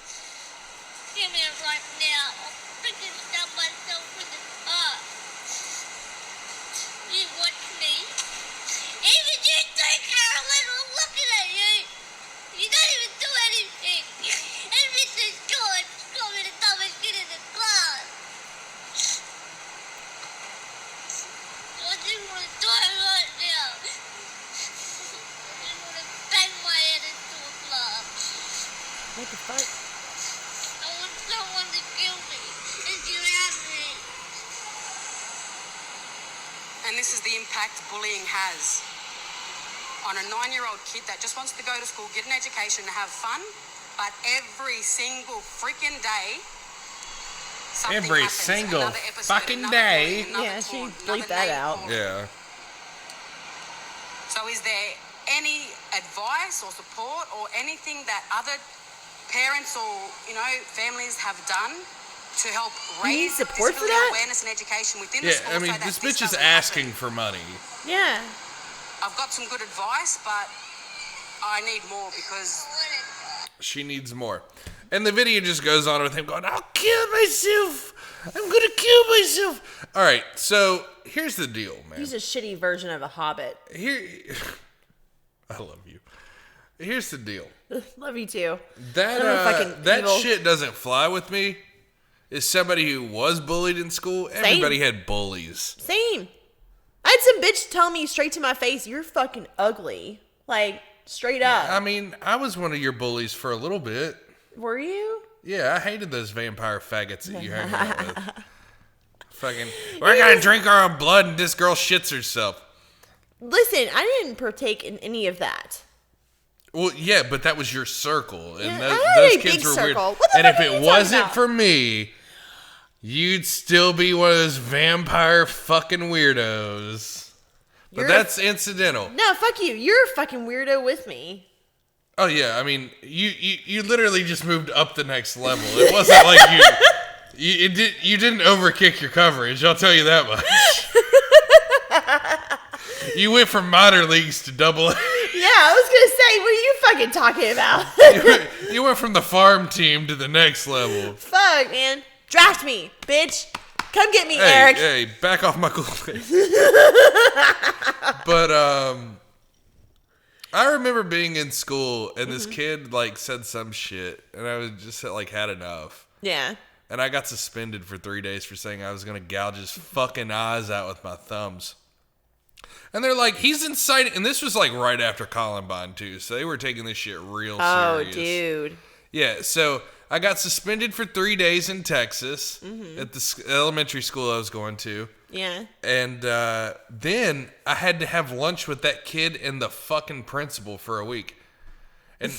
[SPEAKER 10] Give me it right now. I'll freaking stab myself with this heart. You watch me. Even you think, Carolyn, I'm looking at you. You don't even do anything. And Mrs. George got me the dumbest kid in the class. I just want to die right now. I just want to bang my head into a glass.
[SPEAKER 2] What the fuck?
[SPEAKER 10] I want someone to kill me and get at me.
[SPEAKER 6] And this is the impact bullying has on a 9-year-old kid that just wants to go to school, get an education, and have fun, but every single freaking day, something
[SPEAKER 1] Every
[SPEAKER 6] happens.
[SPEAKER 1] single
[SPEAKER 6] Another episode,
[SPEAKER 1] fucking
[SPEAKER 6] another
[SPEAKER 1] day.
[SPEAKER 6] bullying, another
[SPEAKER 2] Yeah, she
[SPEAKER 6] taunt,
[SPEAKER 2] bleeped
[SPEAKER 6] another
[SPEAKER 2] that
[SPEAKER 6] name
[SPEAKER 2] out.
[SPEAKER 6] calling.
[SPEAKER 1] Yeah.
[SPEAKER 6] So is there any advice or support or anything that other parents or, families have done to help
[SPEAKER 2] need
[SPEAKER 6] raise
[SPEAKER 2] support for
[SPEAKER 6] disability
[SPEAKER 2] that?
[SPEAKER 6] awareness and education within the
[SPEAKER 1] Yeah,
[SPEAKER 6] school
[SPEAKER 1] I mean,
[SPEAKER 6] so that
[SPEAKER 1] this bitch is
[SPEAKER 6] doesn't
[SPEAKER 1] asking
[SPEAKER 6] happen?
[SPEAKER 1] for money.
[SPEAKER 2] Yeah.
[SPEAKER 6] I've got some good advice, but I need more because...
[SPEAKER 1] She needs more. And the video just goes on with him going, I'll kill myself. I'm going to kill myself. All right, so here's the deal, man.
[SPEAKER 2] He's a shitty version of a hobbit.
[SPEAKER 1] I love you. Here's the deal.
[SPEAKER 2] Love you too.
[SPEAKER 1] That shit doesn't fly with me. As somebody who was bullied in school, everybody had bullies.
[SPEAKER 2] Same. I had some bitch tell me straight to my face, you're fucking ugly. Like, straight up.
[SPEAKER 1] I mean, I was one of your bullies for a little bit.
[SPEAKER 2] Were you?
[SPEAKER 1] Yeah, I hated those vampire faggots that you hang out with. Fucking, we're gonna drink our own blood and this girl shits herself.
[SPEAKER 2] Listen, I didn't partake in any of that.
[SPEAKER 1] Well, yeah, but that was your circle, and
[SPEAKER 2] Yeah,
[SPEAKER 1] those kids were weird.
[SPEAKER 2] What the
[SPEAKER 1] And
[SPEAKER 2] fuck
[SPEAKER 1] if
[SPEAKER 2] are you
[SPEAKER 1] it
[SPEAKER 2] talking
[SPEAKER 1] wasn't
[SPEAKER 2] about?
[SPEAKER 1] for me, you'd still be one of those vampire fucking weirdos. But that's incidental.
[SPEAKER 2] No, fuck you. You're a fucking weirdo with me.
[SPEAKER 1] Oh yeah, I mean, you literally just moved up the next level. It wasn't like you didn't overkick your coverage. I'll tell you that much. You went from minor leagues to double A.
[SPEAKER 2] Yeah, I was gonna say, what are you fucking talking about?
[SPEAKER 1] You went from the farm team to the next level.
[SPEAKER 2] Fuck, man. Draft me, bitch. Come get me, Eric.
[SPEAKER 1] Hey, back off my Kool-Aid. But I remember being in school and this kid like said some shit, and I was just like had enough.
[SPEAKER 2] Yeah.
[SPEAKER 1] And I got suspended for 3 days for saying I was gonna gouge his fucking eyes out with my thumbs. And they're like, he's inciting, and this was like right after Columbine too, so they were taking this shit real serious.
[SPEAKER 2] Oh, dude.
[SPEAKER 1] Yeah, so I got suspended for 3 days in Texas at the elementary school I was going to.
[SPEAKER 2] Yeah.
[SPEAKER 1] And then I had to have lunch with that kid and the fucking principal for a week. And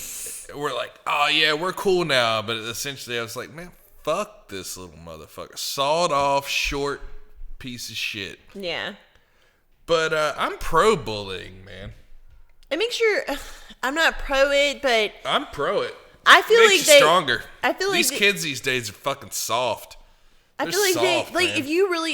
[SPEAKER 1] we're like, oh yeah, we're cool now. But essentially I was like, man, fuck this little motherfucker. Sawed off, short piece of shit.
[SPEAKER 2] Yeah.
[SPEAKER 1] But I'm pro bullying, man.
[SPEAKER 2] I make sure I'm not pro it, but
[SPEAKER 1] I'm pro it.
[SPEAKER 2] I feel
[SPEAKER 1] Makes
[SPEAKER 2] like
[SPEAKER 1] you stronger.
[SPEAKER 2] I feel like
[SPEAKER 1] these kids these days are fucking soft.
[SPEAKER 2] I
[SPEAKER 1] They're
[SPEAKER 2] feel like
[SPEAKER 1] soft,
[SPEAKER 2] they, like
[SPEAKER 1] man.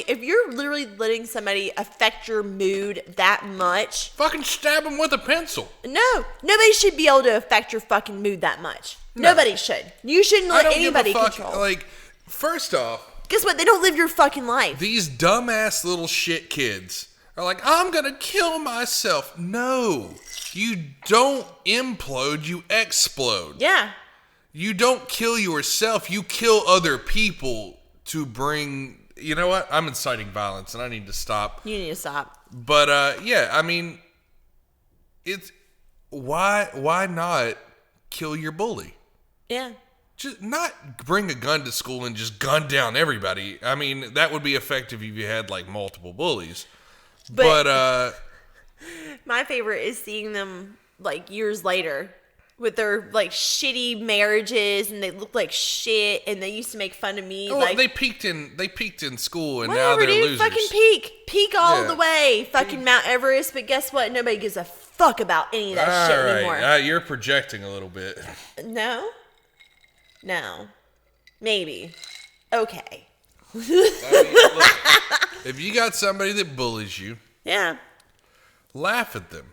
[SPEAKER 2] if you're literally letting somebody affect your mood that much,
[SPEAKER 1] fucking stab them with a pencil.
[SPEAKER 2] No, nobody should be able to affect your fucking mood that much.
[SPEAKER 1] No.
[SPEAKER 2] Nobody should. You shouldn't
[SPEAKER 1] I
[SPEAKER 2] let
[SPEAKER 1] don't give a
[SPEAKER 2] anybody
[SPEAKER 1] fuck.
[SPEAKER 2] control.
[SPEAKER 1] Like, first off,
[SPEAKER 2] guess what? They don't live your fucking life.
[SPEAKER 1] these dumbass little shit kids are like, I'm gonna kill myself. No, you don't implode, you explode.
[SPEAKER 2] Yeah.
[SPEAKER 1] You don't kill yourself, you kill other people to bring, you know what? I'm inciting violence and I need to stop.
[SPEAKER 2] You need to stop.
[SPEAKER 1] But yeah, I mean, it's why not kill your bully?
[SPEAKER 2] Yeah.
[SPEAKER 1] Just not bring a gun to school and just gun down everybody. I mean, that would be effective if you had like multiple bullies. But
[SPEAKER 2] my favorite is seeing them like years later with their like shitty marriages and they look like shit and they used to make fun of me.
[SPEAKER 1] well,
[SPEAKER 2] like
[SPEAKER 1] they peaked in school and
[SPEAKER 2] whatever,
[SPEAKER 1] now they're
[SPEAKER 2] dude,
[SPEAKER 1] losers.
[SPEAKER 2] fucking peak all
[SPEAKER 1] Yeah.
[SPEAKER 2] the way, fucking Mount Everest. But guess what? Nobody gives a fuck about any of that shit anymore.
[SPEAKER 1] You're projecting a little bit.
[SPEAKER 2] No, maybe. Okay.
[SPEAKER 1] I mean, look, if you got somebody that bullies you,
[SPEAKER 2] Yeah.
[SPEAKER 1] laugh at them.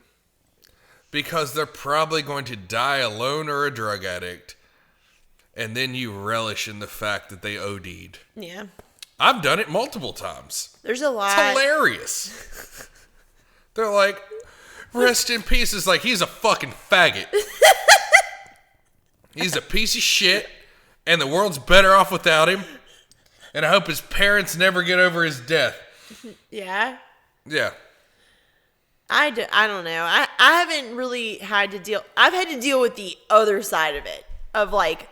[SPEAKER 1] Because they're probably going to die alone or a drug addict. And then you relish in the fact that they OD'd.
[SPEAKER 2] Yeah.
[SPEAKER 1] I've done it multiple times.
[SPEAKER 2] There's a lot.
[SPEAKER 1] It's hilarious. They're like, rest in peace. It's like, he's a fucking faggot. He's a piece of shit. And the world's better off without him. And I hope his parents never get over his death.
[SPEAKER 2] Yeah.
[SPEAKER 1] Yeah.
[SPEAKER 2] I don't know. I haven't really had to deal. I've had to deal with the other side of it, of like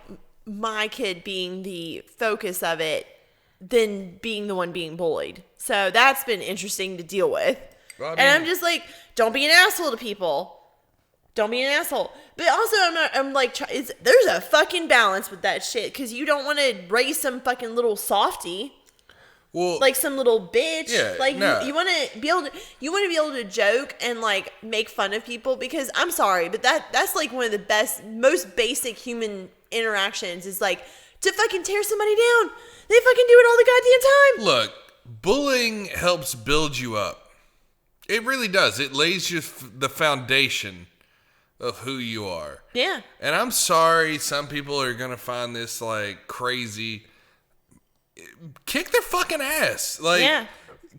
[SPEAKER 2] my kid being the focus of it, than being the one being bullied. So that's been interesting to deal with.
[SPEAKER 1] Well, I
[SPEAKER 2] And I'm
[SPEAKER 1] mean-
[SPEAKER 2] just like, don't be an asshole to people. Don't be an asshole. But also, I'm like, there's a fucking balance with that shit because you don't want to raise some fucking little softy.
[SPEAKER 1] Well,
[SPEAKER 2] Like some little bitch.
[SPEAKER 1] Yeah,
[SPEAKER 2] like
[SPEAKER 1] no.
[SPEAKER 2] you want to be able to joke and like make fun of people because I'm sorry, but that's like one of the most basic human interactions is like to fucking tear somebody down. They fucking do it all the goddamn time.
[SPEAKER 1] Look, bullying helps build you up. It really does. It lays you the foundation of who you are.
[SPEAKER 2] Yeah.
[SPEAKER 1] And I'm sorry, some people are going to find this, like, crazy. Kick their fucking ass. Like,
[SPEAKER 2] yeah.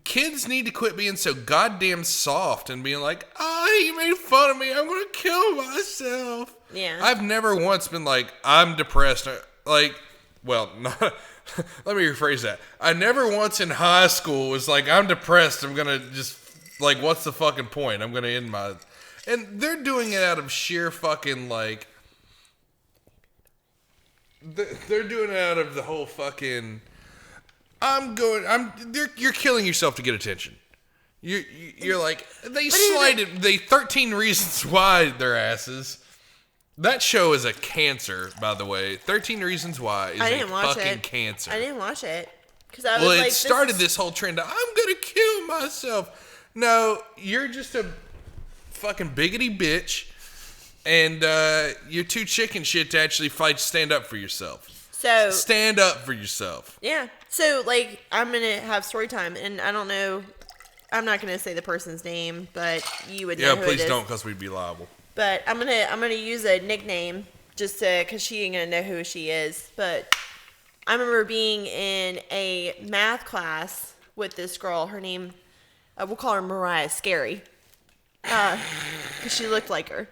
[SPEAKER 1] Kids need to quit being so goddamn soft and being like, oh, he made fun of me. I'm going to kill myself.
[SPEAKER 2] Yeah.
[SPEAKER 1] I've never once been like, I'm depressed. Like, well, not, let me rephrase that. I never once in high school was like, I'm depressed. I'm going to just, like, what's the fucking point? I'm going to end my... And they're doing it out of sheer fucking, like... They're doing it out of the whole fucking... You're killing yourself to get attention. You're like... They 13 Reasons Why their asses. That show is a cancer, by the way. 13 Reasons Why is a fucking cancer.
[SPEAKER 2] I didn't watch it. It
[SPEAKER 1] started this whole trend of, I'm going to kill myself. No, you're just a... fucking biggity bitch, and you're too chicken shit to actually stand up for yourself.
[SPEAKER 2] So
[SPEAKER 1] stand up for yourself.
[SPEAKER 2] Yeah. So like, I'm gonna have story time, and I don't know. I'm not gonna say the person's name, but you would know.
[SPEAKER 1] Yeah,
[SPEAKER 2] who
[SPEAKER 1] please
[SPEAKER 2] it is.
[SPEAKER 1] don't, because we'd be liable.
[SPEAKER 2] But I'm gonna use a nickname just because she ain't gonna know who she is. But I remember being in a math class with this girl. Her name, we'll call her Mariah Scary. Because she looked like her.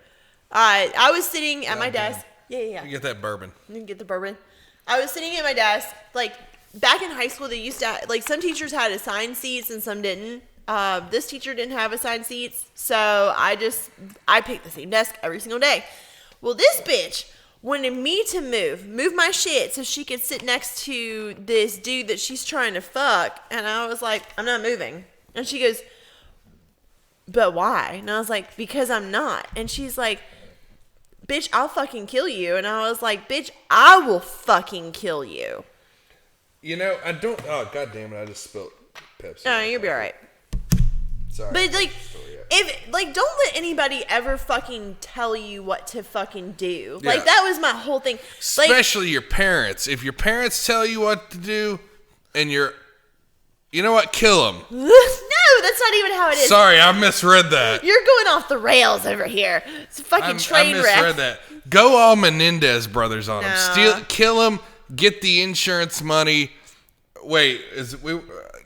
[SPEAKER 2] I was sitting at my desk. Yeah.
[SPEAKER 1] You get that bourbon.
[SPEAKER 2] You can get the bourbon. I was sitting at my desk. Like, back in high school, they used to, like, some teachers had assigned seats and some didn't. This teacher didn't have assigned seats, so I picked the same desk every single day. Well, this bitch wanted me to move my shit so she could sit next to this dude that she's trying to fuck. And I was like, I'm not moving. And she goes, but why? And I was like, because I'm not. And she's like, bitch, I'll fucking kill you. And I was like, bitch, I will fucking kill you.
[SPEAKER 1] You know, I don't... Oh, God damn it, I just spilled Pepsi.
[SPEAKER 2] No, you'll be all right.
[SPEAKER 1] Sorry.
[SPEAKER 2] But, like, don't let anybody ever fucking tell you what to fucking do.
[SPEAKER 1] Yeah.
[SPEAKER 2] Like, that was my whole thing.
[SPEAKER 1] Especially your parents. If your parents tell you what to do and you're... You know what? Kill them.
[SPEAKER 2] No, that's not even how it is.
[SPEAKER 1] Sorry, I misread that.
[SPEAKER 2] You're going off the rails over here. It's a fucking train wreck.
[SPEAKER 1] I misread that. Go all Menendez brothers on them. Kill them. Get the insurance money. Wait,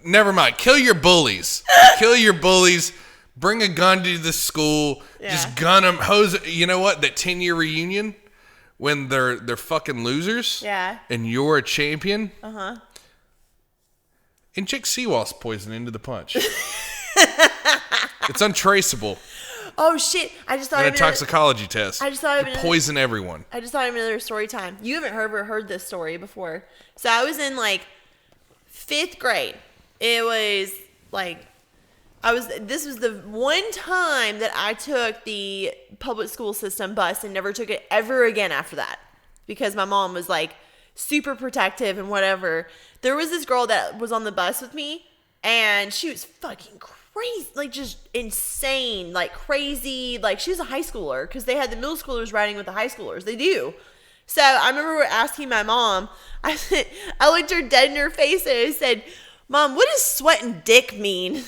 [SPEAKER 1] never mind. Kill your bullies. Kill your bullies. Bring a gun to the school. Yeah. Just gun them. Hose. You know what? That 10-year reunion when they're fucking losers.
[SPEAKER 2] Yeah.
[SPEAKER 1] And you're a champion.
[SPEAKER 2] Uh-huh.
[SPEAKER 1] Inject sea wasp poison into the punch. It's untraceable.
[SPEAKER 2] Oh shit! I just thought
[SPEAKER 1] of a toxicology test.
[SPEAKER 2] I just thought of
[SPEAKER 1] poison everyone.
[SPEAKER 2] I just thought of another story time. You haven't ever heard this story before. So I was in like 5th grade. It was like this was the one time that I took the public school system bus and never took it ever again after that, because my mom was like super protective and whatever. There was this girl that was on the bus with me, and she was fucking crazy, like just insane, like crazy. Like, she was a high schooler, because they had the middle schoolers riding with the high schoolers. They do. So I remember asking my mom, I looked her dead in her face and I said, Mom, what does sweat and dick mean?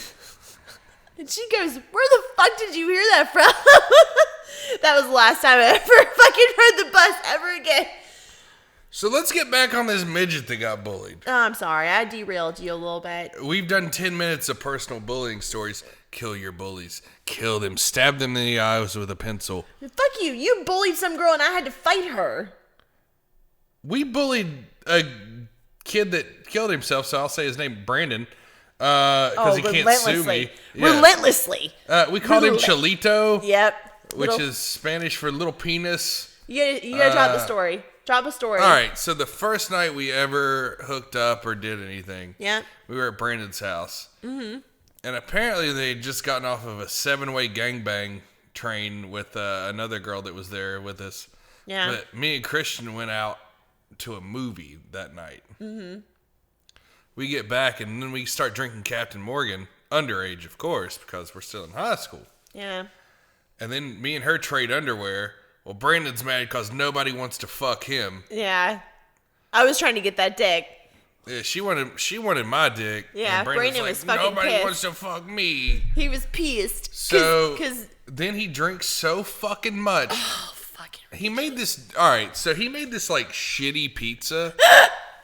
[SPEAKER 2] And she goes, where the fuck did you hear that from? That was the last time I ever fucking heard the bus ever again.
[SPEAKER 1] So let's get back on this midget that got bullied.
[SPEAKER 2] Oh, I'm sorry. I derailed you a little bit.
[SPEAKER 1] We've done 10 minutes of personal bullying stories. Kill your bullies. Kill them. Stab them in the eyes with a pencil.
[SPEAKER 2] Fuck you. You bullied some girl and I had to fight her.
[SPEAKER 1] We bullied a kid that killed himself, so I'll say his name, Brandon, because he can't sue me.
[SPEAKER 2] Yeah. Relentlessly.
[SPEAKER 1] We called him Cholito.
[SPEAKER 2] Yep.
[SPEAKER 1] Which is Spanish for little penis.
[SPEAKER 2] You gotta drop the story. Drop a story.
[SPEAKER 1] All right, so the first night we ever hooked up or did anything,
[SPEAKER 2] yeah,
[SPEAKER 1] we were at Brandon's house.
[SPEAKER 2] Mm-hmm.
[SPEAKER 1] And apparently they had just gotten off of a 7-way gangbang train with another girl that was there with us.
[SPEAKER 2] Yeah.
[SPEAKER 1] But me and Kristian went out to a movie that night.
[SPEAKER 2] Mm-hmm.
[SPEAKER 1] We get back, and then we start drinking Captain Morgan, underage, of course, because we're still in high school.
[SPEAKER 2] Yeah.
[SPEAKER 1] And then me and her trade underwear. Well, Brandon's mad because nobody wants to fuck him.
[SPEAKER 2] Yeah. I was trying to get that dick.
[SPEAKER 1] Yeah, she wanted my dick.
[SPEAKER 2] Yeah,
[SPEAKER 1] and Brandon
[SPEAKER 2] was fucking
[SPEAKER 1] nobody
[SPEAKER 2] pissed.
[SPEAKER 1] wants to fuck me.
[SPEAKER 2] He was pissed.
[SPEAKER 1] So
[SPEAKER 2] Cause
[SPEAKER 1] then he drinks so fucking much.
[SPEAKER 2] oh fucking.
[SPEAKER 1] He made this. All right, so he made this like shitty pizza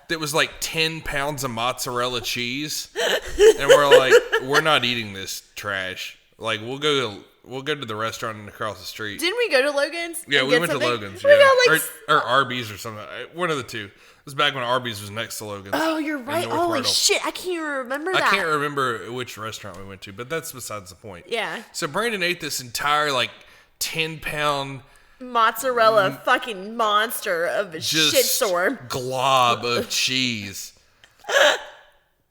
[SPEAKER 1] that was like 10 pounds of mozzarella cheese, and we're like, we're not eating this trash. Like we'll go to the restaurant across the street.
[SPEAKER 2] Didn't we go to Logan's?
[SPEAKER 1] Yeah,
[SPEAKER 2] and
[SPEAKER 1] we
[SPEAKER 2] get
[SPEAKER 1] went
[SPEAKER 2] something?
[SPEAKER 1] to Logan's.
[SPEAKER 2] We
[SPEAKER 1] Yeah,
[SPEAKER 2] got like
[SPEAKER 1] or Arby's or something. One of the two. It was back when Arby's was next to Logan's.
[SPEAKER 2] oh, you're
[SPEAKER 1] in
[SPEAKER 2] right.
[SPEAKER 1] North
[SPEAKER 2] Holy
[SPEAKER 1] Myrtle.
[SPEAKER 2] shit! I can't even remember that.
[SPEAKER 1] I can't remember which restaurant we went to, but that's besides the point.
[SPEAKER 2] Yeah.
[SPEAKER 1] So Brandon ate this entire like 10-pound
[SPEAKER 2] Mozzarella fucking monster of a
[SPEAKER 1] just
[SPEAKER 2] shitstorm.
[SPEAKER 1] glob of cheese,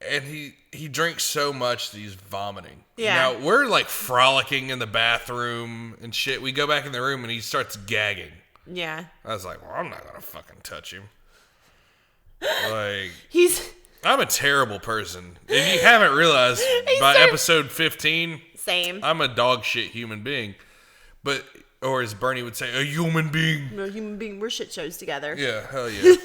[SPEAKER 1] and he drinks so much that he's vomiting.
[SPEAKER 2] Yeah.
[SPEAKER 1] Now we're like frolicking in the bathroom and shit. We go back in the room and he starts gagging.
[SPEAKER 2] Yeah.
[SPEAKER 1] I was like, well, I'm not gonna fucking touch him. Like I'm a terrible person. If you haven't realized by episode 15,
[SPEAKER 2] same.
[SPEAKER 1] I'm a dog shit human being. But, or as Bernie would say, a human being.
[SPEAKER 2] No human being. We're shit shows together.
[SPEAKER 1] Yeah, hell yeah.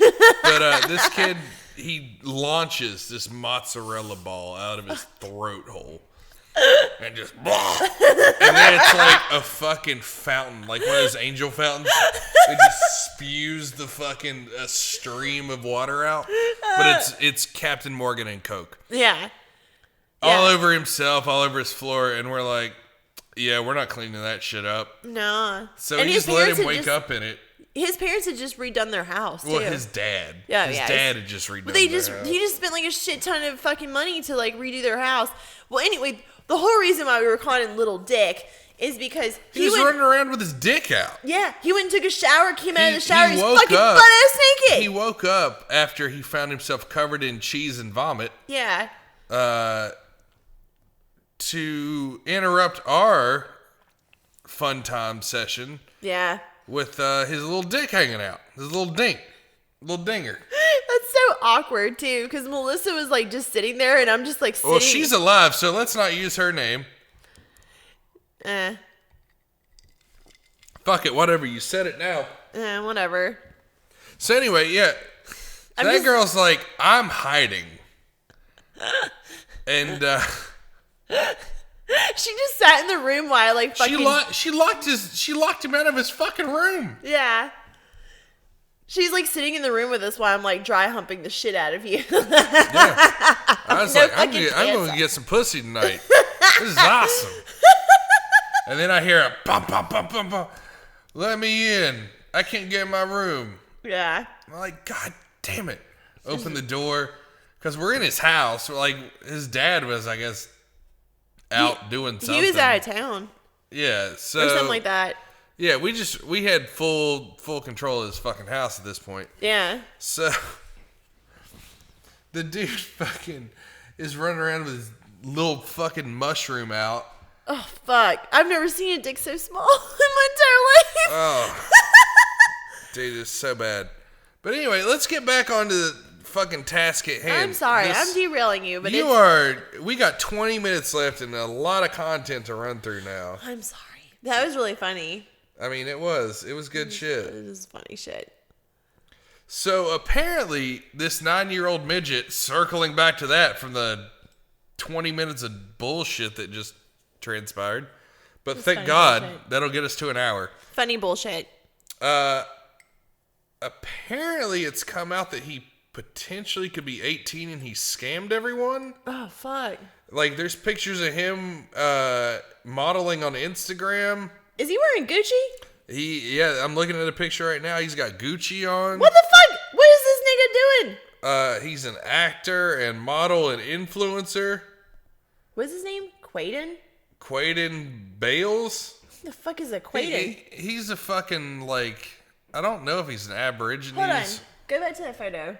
[SPEAKER 1] But this kid, he launches this mozzarella ball out of his throat hole. And just, blah. And then it's like a fucking fountain, like one of those angel fountains. It just spews the fucking stream of water out. But it's Captain Morgan and Coke.
[SPEAKER 2] Yeah.
[SPEAKER 1] All over himself, all over his floor, and we're like, yeah, we're not cleaning that shit up.
[SPEAKER 2] No.
[SPEAKER 1] So
[SPEAKER 2] and
[SPEAKER 1] we just let him wake up in it.
[SPEAKER 2] His parents had just redone their house, too.
[SPEAKER 1] Well, his dad.
[SPEAKER 2] Yeah,
[SPEAKER 1] his
[SPEAKER 2] yeah.
[SPEAKER 1] dad had just redone
[SPEAKER 2] But
[SPEAKER 1] their house.
[SPEAKER 2] he just spent like a shit ton of fucking money to like redo their house. Well, anyway, the whole reason why we were calling him Little Dick is because
[SPEAKER 1] he was running around with his dick out.
[SPEAKER 2] Yeah, he went and took a shower, came out of the shower, he's fucking
[SPEAKER 1] up,
[SPEAKER 2] butt-ass naked.
[SPEAKER 1] He woke up after he found himself covered in cheese and vomit.
[SPEAKER 2] Yeah.
[SPEAKER 1] To interrupt our fun time session.
[SPEAKER 2] Yeah.
[SPEAKER 1] With his little dick hanging out. His little dinger.
[SPEAKER 2] That's so awkward, too, because Melissa was, like, just sitting there, and I'm just, like, sitting.
[SPEAKER 1] Well, she's alive, so let's not use her name. Fuck it, whatever. You said it now.
[SPEAKER 2] Whatever.
[SPEAKER 1] So anyway, yeah. That girl's like, I'm hiding. And,
[SPEAKER 2] she just sat in the room while, like, fucking...
[SPEAKER 1] She locked him out of his fucking room.
[SPEAKER 2] Yeah. She's, like, sitting in the room with us while I'm, like, dry humping the shit out of you.
[SPEAKER 1] Yeah. I was like, I'm going to get some pussy tonight. This is awesome. And then I hear a pop, pop, pop, pop, pop. Let me in. I can't get in my room.
[SPEAKER 2] Yeah.
[SPEAKER 1] I'm like, God damn it. Open the door. Because we're in his house. Like, his dad was, I guess, out doing something.
[SPEAKER 2] He was out of town.
[SPEAKER 1] Yeah, so...
[SPEAKER 2] Or something like that.
[SPEAKER 1] Yeah, we had full control of his fucking house at this point.
[SPEAKER 2] Yeah.
[SPEAKER 1] So, the dude fucking is running around with his little fucking mushroom out.
[SPEAKER 2] Oh, fuck. I've never seen a dick so small in my entire life.
[SPEAKER 1] Oh. Dude, it's so bad. But anyway, let's get back onto the fucking task at hand.
[SPEAKER 2] I'm sorry. I'm derailing you, but
[SPEAKER 1] we got 20 minutes left and a lot of content to run through now.
[SPEAKER 2] I'm sorry. That was really funny.
[SPEAKER 1] I mean, it was good shit.
[SPEAKER 2] It was funny shit.
[SPEAKER 1] So apparently, this 9-year-old midget, circling back to that from the 20 minutes of bullshit that just transpired. But thank God, that'll get us to an hour.
[SPEAKER 2] Funny bullshit.
[SPEAKER 1] Apparently, it's come out that he potentially could be 18 and he scammed everyone.
[SPEAKER 2] Oh, fuck.
[SPEAKER 1] Like, there's pictures of him modeling on Instagram.
[SPEAKER 2] Is he wearing Gucci?
[SPEAKER 1] Yeah, I'm looking at a picture right now. He's got Gucci on.
[SPEAKER 2] What the fuck? What is this nigga doing?
[SPEAKER 1] He's an actor and model and influencer.
[SPEAKER 2] What's his name?
[SPEAKER 1] Quaden Bales?
[SPEAKER 2] What the fuck is a Quaden?
[SPEAKER 1] He's a fucking, like... I don't know if he's an Aborigine.
[SPEAKER 2] Hold on. Go back to that photo.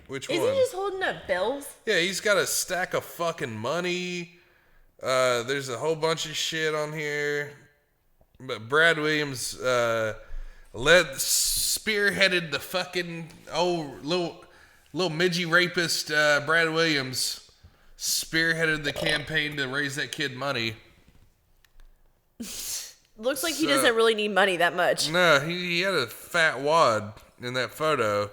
[SPEAKER 1] Which one?
[SPEAKER 2] Is he just holding up bills?
[SPEAKER 1] Yeah, he's got a stack of fucking money. There's a whole bunch of shit on here. But Brad Williams spearheaded the fucking old little midgie rapist. Brad Williams spearheaded the campaign to raise that kid money.
[SPEAKER 2] Looks like he doesn't really need money that much.
[SPEAKER 1] No, he had a fat wad in that photo.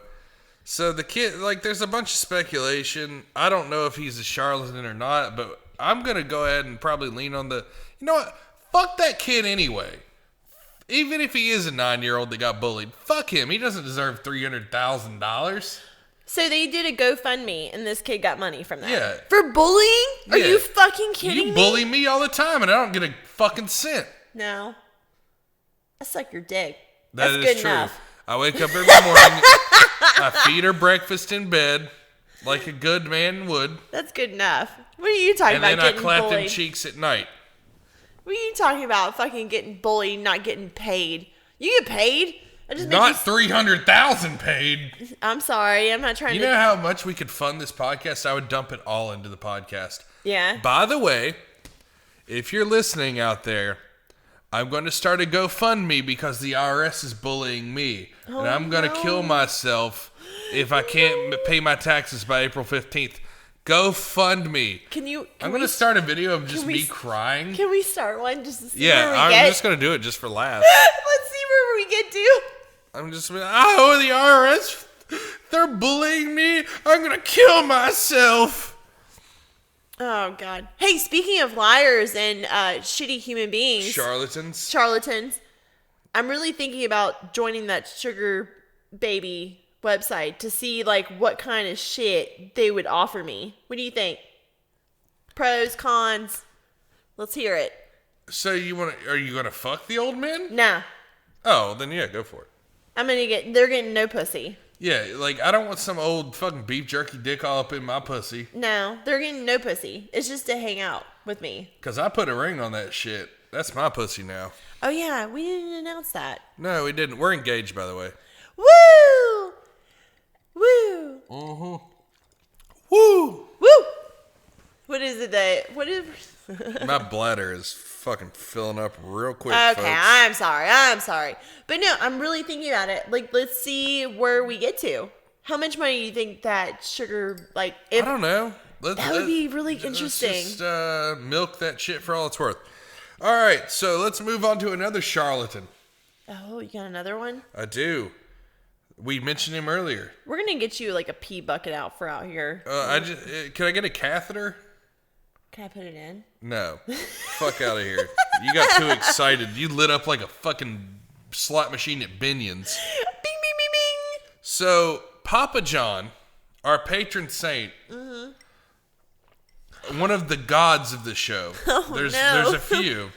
[SPEAKER 1] So the kid, like, there's a bunch of speculation. I don't know if he's a charlatan or not, but I'm going to go ahead and probably lean on the, you know what? Fuck that kid anyway. Even if he is a 9-year-old that got bullied, fuck him. He doesn't deserve $300,000.
[SPEAKER 2] So they did a GoFundMe, and this kid got money from that.
[SPEAKER 1] Yeah.
[SPEAKER 2] For bullying? Are
[SPEAKER 1] Yeah.
[SPEAKER 2] you fucking kidding me?
[SPEAKER 1] You bully me all the time, and I don't get a fucking cent.
[SPEAKER 2] No. I suck your dick.
[SPEAKER 1] That
[SPEAKER 2] That's
[SPEAKER 1] is
[SPEAKER 2] good
[SPEAKER 1] true.
[SPEAKER 2] enough.
[SPEAKER 1] I wake up every morning. I feed her breakfast in bed, like a good man would.
[SPEAKER 2] That's good enough. What are you talking
[SPEAKER 1] And
[SPEAKER 2] about
[SPEAKER 1] then I
[SPEAKER 2] getting
[SPEAKER 1] clap
[SPEAKER 2] bullied?
[SPEAKER 1] them cheeks at night.
[SPEAKER 2] What are you talking about fucking getting bullied and not getting paid? You get paid? I just
[SPEAKER 1] Not $300,000 paid.
[SPEAKER 2] I'm sorry. I'm not trying
[SPEAKER 1] You
[SPEAKER 2] to...
[SPEAKER 1] know how much we could fund this podcast? I would dump it all into the podcast.
[SPEAKER 2] Yeah.
[SPEAKER 1] By the way, if you're listening out there, I'm going to start a GoFundMe because the IRS is bullying me. and I'm going to kill myself if I can't pay my taxes by April 15th. GoFundMe. I'm going to start a video of just me crying.
[SPEAKER 2] Can we start one just to see
[SPEAKER 1] Yeah,
[SPEAKER 2] where we
[SPEAKER 1] I'm
[SPEAKER 2] get?
[SPEAKER 1] just going to do it just for laughs.
[SPEAKER 2] Let's see where we get to.
[SPEAKER 1] I'm just, oh, the IRS, they're bullying me. I'm going to kill myself.
[SPEAKER 2] Oh, God. Hey, speaking of liars and shitty human beings. Charlatans. I'm really thinking about joining that sugar baby website to see, like, what kind of shit they would offer me. What do you think? Pros, cons? Let's hear it.
[SPEAKER 1] So are you going to fuck the old men?
[SPEAKER 2] Nah.
[SPEAKER 1] Oh, then yeah, go for it.
[SPEAKER 2] They're getting no pussy.
[SPEAKER 1] Yeah, like, I don't want some old fucking beef jerky dick all up in my pussy.
[SPEAKER 2] No, they're getting no pussy. It's just to hang out with me.
[SPEAKER 1] Because I put a ring on that shit. That's my pussy now.
[SPEAKER 2] Oh, yeah, we didn't announce that.
[SPEAKER 1] No, we didn't. We're engaged, by the way.
[SPEAKER 2] Woo! Woo!
[SPEAKER 1] Mm-hmm. Woo!
[SPEAKER 2] Woo! What is it what is...
[SPEAKER 1] My bladder is fucking filling up real quick,
[SPEAKER 2] Okay,
[SPEAKER 1] folks.
[SPEAKER 2] I'm sorry. But no, I'm really thinking about it. Like, let's see where we get to. How much money do you think that sugar, like...
[SPEAKER 1] I don't know.
[SPEAKER 2] That would be really interesting.
[SPEAKER 1] Let's just milk that shit for all it's worth. All right, so let's move on to another charlatan.
[SPEAKER 2] Oh, you got another one?
[SPEAKER 1] I do. We mentioned him earlier.
[SPEAKER 2] We're going to get you, like, a pee bucket out here.
[SPEAKER 1] Can I get a catheter?
[SPEAKER 2] Can I put it in?
[SPEAKER 1] No. Fuck out of here. You got too excited. You lit up like a fucking slot machine at Binion's.
[SPEAKER 2] Bing, bing, bing, bing.
[SPEAKER 1] So, Papa John, our patron saint, one of the gods of the show. There's a few.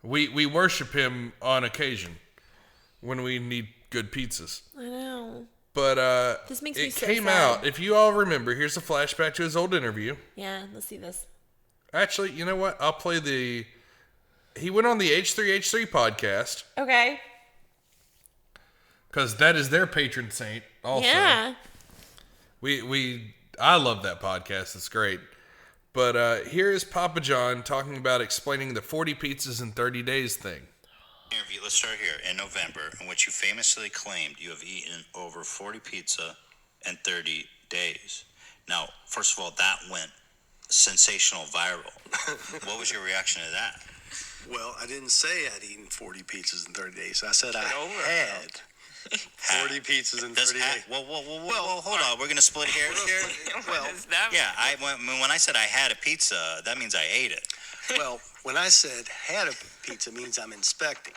[SPEAKER 1] We worship him on occasion when we need good pizzas.
[SPEAKER 2] I know.
[SPEAKER 1] But
[SPEAKER 2] this makes me so
[SPEAKER 1] came
[SPEAKER 2] sad.
[SPEAKER 1] out. If you all remember, here's a flashback to his old interview.
[SPEAKER 2] Yeah, let's see this.
[SPEAKER 1] Actually, you know what? I'll play he went on the H3H3 podcast.
[SPEAKER 2] Okay.
[SPEAKER 1] Because that is their patron saint also.
[SPEAKER 2] Yeah.
[SPEAKER 1] I love that podcast. It's great. But here is Papa John talking about explaining the 40 pizzas in 30 days thing.
[SPEAKER 11] Interview. Let's start here. In November, in which you famously claimed you have eaten over 40 pizza in 30 days. Now, first of all, that went sensational viral. What was your reaction to that?
[SPEAKER 12] Well, I didn't say I'd eaten 40 pizzas in 30 days. I said I had 40 pizzas in 30 days.
[SPEAKER 11] Whoa, hold on. We're going to split hairs here?
[SPEAKER 12] Well,
[SPEAKER 11] when I said I had a pizza, that means I ate it.
[SPEAKER 12] Well, when I said had a pizza means I'm inspecting.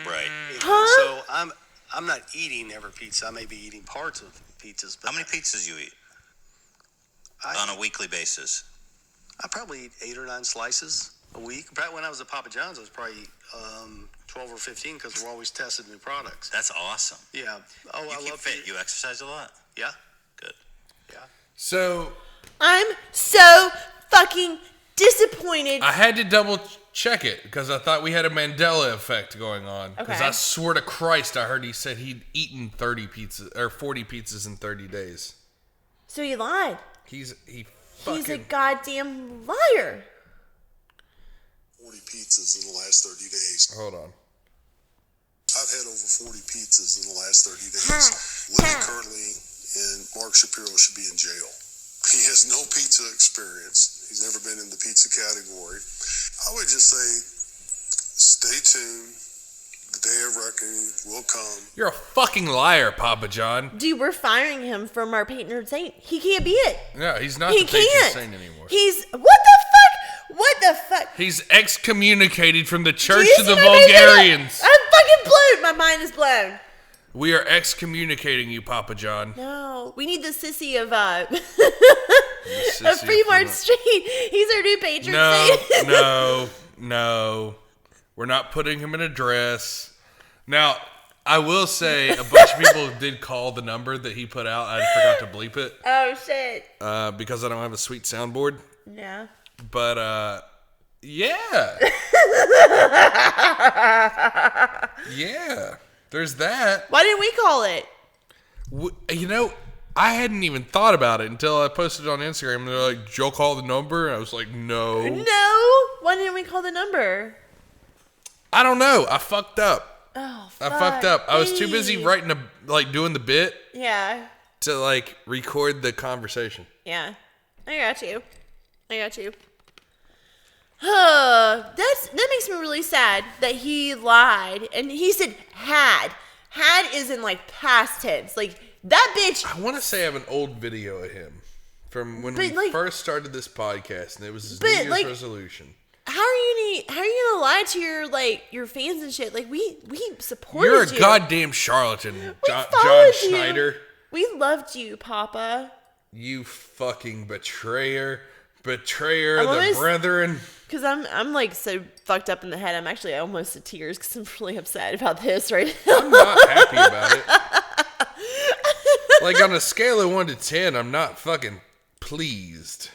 [SPEAKER 11] Right.
[SPEAKER 12] So I'm not eating every pizza. I may be eating parts of pizzas. But
[SPEAKER 11] how many pizzas you eat on a weekly basis?
[SPEAKER 12] I probably eat 8 or 9 slices a week. Back when I was at Papa John's, I was probably 12 or 15 because we're always testing new products.
[SPEAKER 11] That's awesome.
[SPEAKER 12] Yeah. Oh,
[SPEAKER 11] I love fit. You exercise a lot.
[SPEAKER 12] Yeah.
[SPEAKER 11] Good.
[SPEAKER 12] Yeah.
[SPEAKER 1] So
[SPEAKER 2] I'm so fucking disappointed.
[SPEAKER 1] I had to double check it because I thought we had a Mandela effect going on. Because
[SPEAKER 2] Okay.
[SPEAKER 1] I swear to Christ, I heard he said he'd eaten 30 pizzas or 40 pizzas in 30 days.
[SPEAKER 2] So he lied.
[SPEAKER 1] He's
[SPEAKER 2] a goddamn liar.
[SPEAKER 13] 40 pizzas in the last 30 days.
[SPEAKER 1] Hold on.
[SPEAKER 13] I've had over 40 pizzas in the last 30 days. Living currently in Mark Shapiro should be in jail. He has no pizza experience. He's never been in the pizza category. I would just say, stay tuned. The day of reckoning will come.
[SPEAKER 1] You're a fucking liar, Papa John.
[SPEAKER 2] Dude, we're firing him from our patron saint. He can't be it.
[SPEAKER 1] No, he's not
[SPEAKER 2] He
[SPEAKER 1] the patron
[SPEAKER 2] can't.
[SPEAKER 1] saint anymore.
[SPEAKER 2] He's what the fuck? What the fuck?
[SPEAKER 1] He's excommunicated from the Church
[SPEAKER 2] Do you
[SPEAKER 1] of the
[SPEAKER 2] see my face right now?
[SPEAKER 1] Vulgarians.
[SPEAKER 2] I'm fucking blown. My mind is blown.
[SPEAKER 1] We are excommunicating you, Papa John.
[SPEAKER 2] No, we need the sissy of
[SPEAKER 1] Sissy
[SPEAKER 2] of Fremont
[SPEAKER 1] of
[SPEAKER 2] Street. He's our new patron
[SPEAKER 1] No,
[SPEAKER 2] saint.
[SPEAKER 1] no. We're not putting him in a dress. Now, I will say a bunch of people did call the number that he put out. I forgot to bleep it.
[SPEAKER 2] Oh shit.
[SPEAKER 1] Because I don't have a sweet soundboard.
[SPEAKER 2] Yeah.
[SPEAKER 1] But yeah. Yeah. There's that.
[SPEAKER 2] Why didn't we call it?
[SPEAKER 1] You know, I hadn't even thought about it until I posted it on Instagram. And they're like, Joe, call the number? And I was like, no.
[SPEAKER 2] No. Why didn't we call the number?
[SPEAKER 1] I don't know. I fucked up.
[SPEAKER 2] Oh,
[SPEAKER 1] I fucked up. I was too busy writing doing the bit
[SPEAKER 2] Yeah.
[SPEAKER 1] to record the conversation.
[SPEAKER 2] Yeah. I got you. That makes me really sad that he lied and he said had. Had is in past tense. That bitch.
[SPEAKER 1] I want to say I have an old video of him from when we first started this podcast, and it was his New Year's resolution.
[SPEAKER 2] How are you gonna lie to your fans and shit? We supported you.
[SPEAKER 1] You're a goddamn charlatan, John Schneider.
[SPEAKER 2] We loved you, Papa.
[SPEAKER 1] You fucking betrayer of the brethren.
[SPEAKER 2] Because I'm so fucked up in the head. I'm actually almost to tears because I'm really upset about this right now.
[SPEAKER 1] I'm not happy about it. On a scale of 1 to 10, I'm not fucking pleased.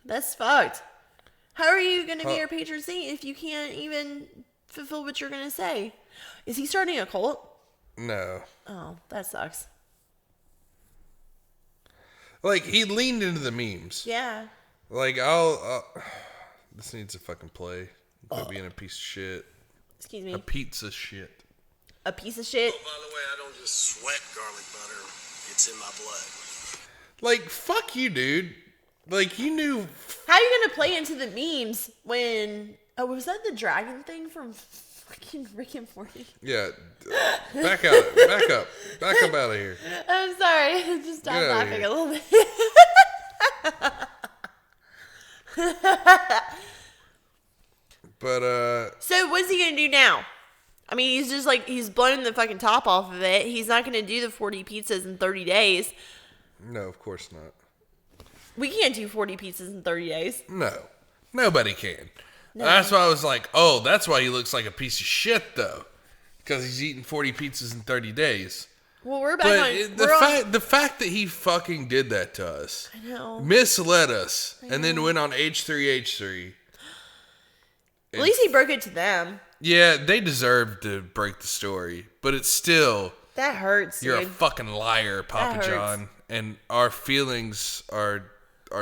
[SPEAKER 2] That's fucked. How are you going to be our patron saint if you can't even fulfill what you're going to say? Is he starting a cult?
[SPEAKER 1] No.
[SPEAKER 2] Oh, that sucks.
[SPEAKER 1] He leaned into the memes.
[SPEAKER 2] Yeah.
[SPEAKER 1] This needs to fucking play. Quit being a piece of shit.
[SPEAKER 2] Excuse me.
[SPEAKER 1] A pizza shit.
[SPEAKER 2] A piece of shit?
[SPEAKER 13] Oh, by the way, I don't just sweat garlic butter. It's in my blood.
[SPEAKER 1] Fuck you, dude. You knew.
[SPEAKER 2] How are you going to play into the memes when... Oh, was that the dragon thing from fucking Rick and Morty?
[SPEAKER 1] Yeah. Back up. Back up out of here.
[SPEAKER 2] I'm sorry. I just stopped laughing a little bit.
[SPEAKER 1] But,
[SPEAKER 2] So what's he going to do now? I mean, he's just he's blown the fucking top off of it. He's not going to do the 40 pizzas in 30 days.
[SPEAKER 1] No, of course not.
[SPEAKER 2] We can't do 40 pizzas in 30 days.
[SPEAKER 1] No. Nobody can.
[SPEAKER 2] No.
[SPEAKER 1] That's why I was like, oh, that's why he looks like a piece of shit, though. Because he's eating 40 pizzas in 30 days.
[SPEAKER 2] Well, we're back on...
[SPEAKER 1] The fact that he fucking did that to us.
[SPEAKER 2] I know.
[SPEAKER 1] Misled us. And then went on H3H3.
[SPEAKER 2] At least he broke it to them.
[SPEAKER 1] Yeah, they deserve to break the story. But it's still...
[SPEAKER 2] That hurts,
[SPEAKER 1] You're
[SPEAKER 2] dude.
[SPEAKER 1] a fucking liar, Papa John. And our feelings are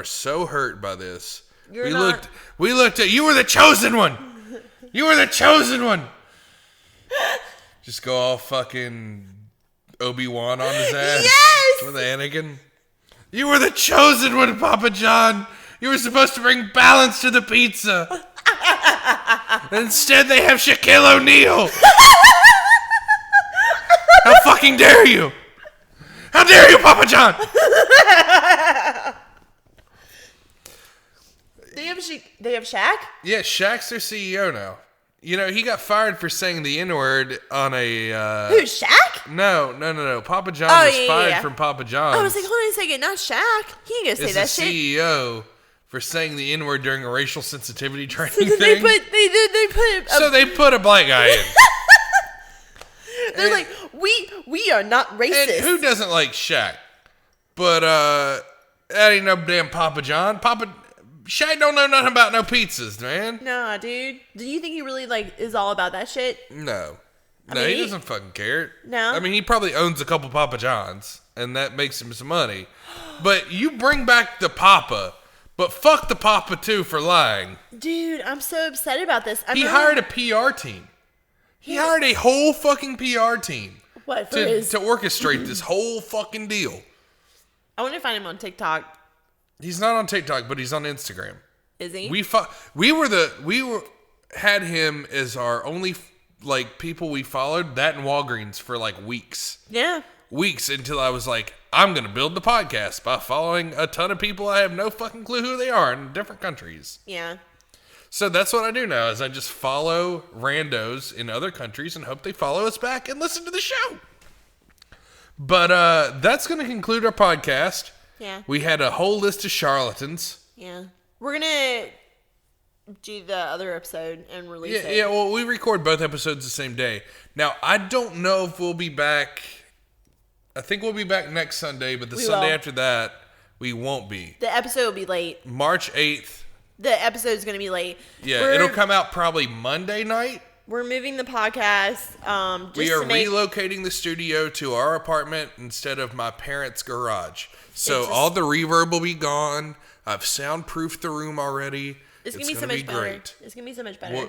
[SPEAKER 1] so hurt by this. We looked at... You were the chosen one! You were the chosen one! Just go all fucking Obi-Wan on his ass.
[SPEAKER 2] Yes!
[SPEAKER 1] With Anakin. You were the chosen one, Papa John. You were supposed to bring balance to the pizza. Instead, they have Shaquille O'Neal. How fucking dare you? How dare you, Papa John?
[SPEAKER 2] They have Shaq?
[SPEAKER 1] Yeah, Shaq's their CEO now. You know, he got fired for saying the N-word on a...
[SPEAKER 2] Who, Shaq?
[SPEAKER 1] No. Papa John was fired from Papa John's.
[SPEAKER 2] I was like, hold on a second, not Shaq. He ain't gonna say that shit.
[SPEAKER 1] It's the CEO for saying the N-word during a racial sensitivity training
[SPEAKER 2] So
[SPEAKER 1] thing.
[SPEAKER 2] they put
[SPEAKER 1] a black guy in.
[SPEAKER 2] They're like, we are not racist.
[SPEAKER 1] And who doesn't like Shaq? But that ain't no damn Papa John. Shaq don't know nothing about no pizzas, man.
[SPEAKER 2] Nah, dude. Do you think he really is all about that shit?
[SPEAKER 1] No.
[SPEAKER 2] I mean,
[SPEAKER 1] he doesn't fucking care.
[SPEAKER 2] No.
[SPEAKER 1] I mean, he probably owns a couple Papa Johns, and that makes him some money. But you bring back the Papa, but fuck the Papa too for lying.
[SPEAKER 2] Dude, I'm so upset about this.
[SPEAKER 1] He hired a PR team. He hired a whole fucking PR team.
[SPEAKER 2] What,
[SPEAKER 1] to orchestrate this whole fucking deal.
[SPEAKER 2] I want to find him on TikTok.
[SPEAKER 1] He's not on TikTok, but he's on Instagram.
[SPEAKER 2] Is he?
[SPEAKER 1] We had him as our only like people we followed, that and Walgreens for like weeks.
[SPEAKER 2] Yeah.
[SPEAKER 1] Weeks until I was like, I'm going to build the podcast by following a ton of people I have no fucking clue who they are in different countries.
[SPEAKER 2] Yeah.
[SPEAKER 1] So that's what I do now is I just follow randos in other countries and hope they follow us back and listen to the show. But that's going to conclude our podcast.
[SPEAKER 2] Yeah.
[SPEAKER 1] We had a whole list of charlatans.
[SPEAKER 2] Yeah. We're going to do the other episode and release it.
[SPEAKER 1] Yeah, well, we record both episodes the same day. Now, I don't know if we'll be back. I think we'll be back next Sunday, but the Sunday after that, we won't be.
[SPEAKER 2] The episode will be late.
[SPEAKER 1] March 8th.
[SPEAKER 2] The episode is going to be late.
[SPEAKER 1] Yeah, it'll come out probably Monday night.
[SPEAKER 2] We're moving the podcast.
[SPEAKER 1] We are relocating the studio to our apartment instead of my parents' garage. So all the reverb will be gone. I've soundproofed the room already.
[SPEAKER 2] It's going to be so much better. Great. It's going to be so much better.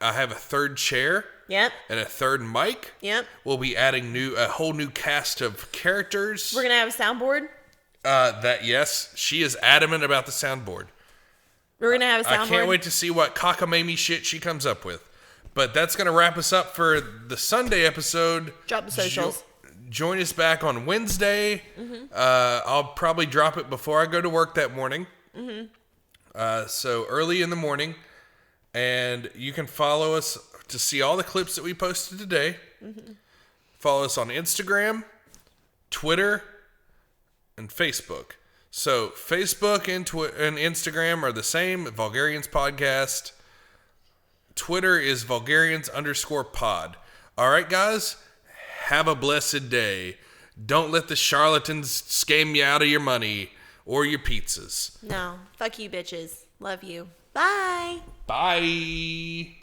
[SPEAKER 1] I have a third chair.
[SPEAKER 2] Yep.
[SPEAKER 1] And a third mic.
[SPEAKER 2] Yep.
[SPEAKER 1] We'll be adding a whole new cast of characters.
[SPEAKER 2] We're going to have a soundboard.
[SPEAKER 1] Yes. She is adamant about the soundboard.
[SPEAKER 2] We're going to have a soundboard.
[SPEAKER 1] I can't wait to see what cockamamie shit she comes up with. But that's going to wrap us up for the Sunday episode.
[SPEAKER 2] Drop the socials.
[SPEAKER 1] Join us back on Wednesday. Mm-hmm. I'll probably drop it before I go to work that morning. Mm-hmm. So early in the morning. And you can follow us to see all the clips that we posted today. Mm-hmm. Follow us on Instagram, Twitter, and Facebook. So Facebook and Instagram are the same, Vulgarians Podcast. Twitter is Vulgarians_pod. All right, guys, have a blessed day. Don't let the charlatans scam you out of your money or your pizzas.
[SPEAKER 2] No, fuck you, bitches. Love you. Bye.
[SPEAKER 1] Bye.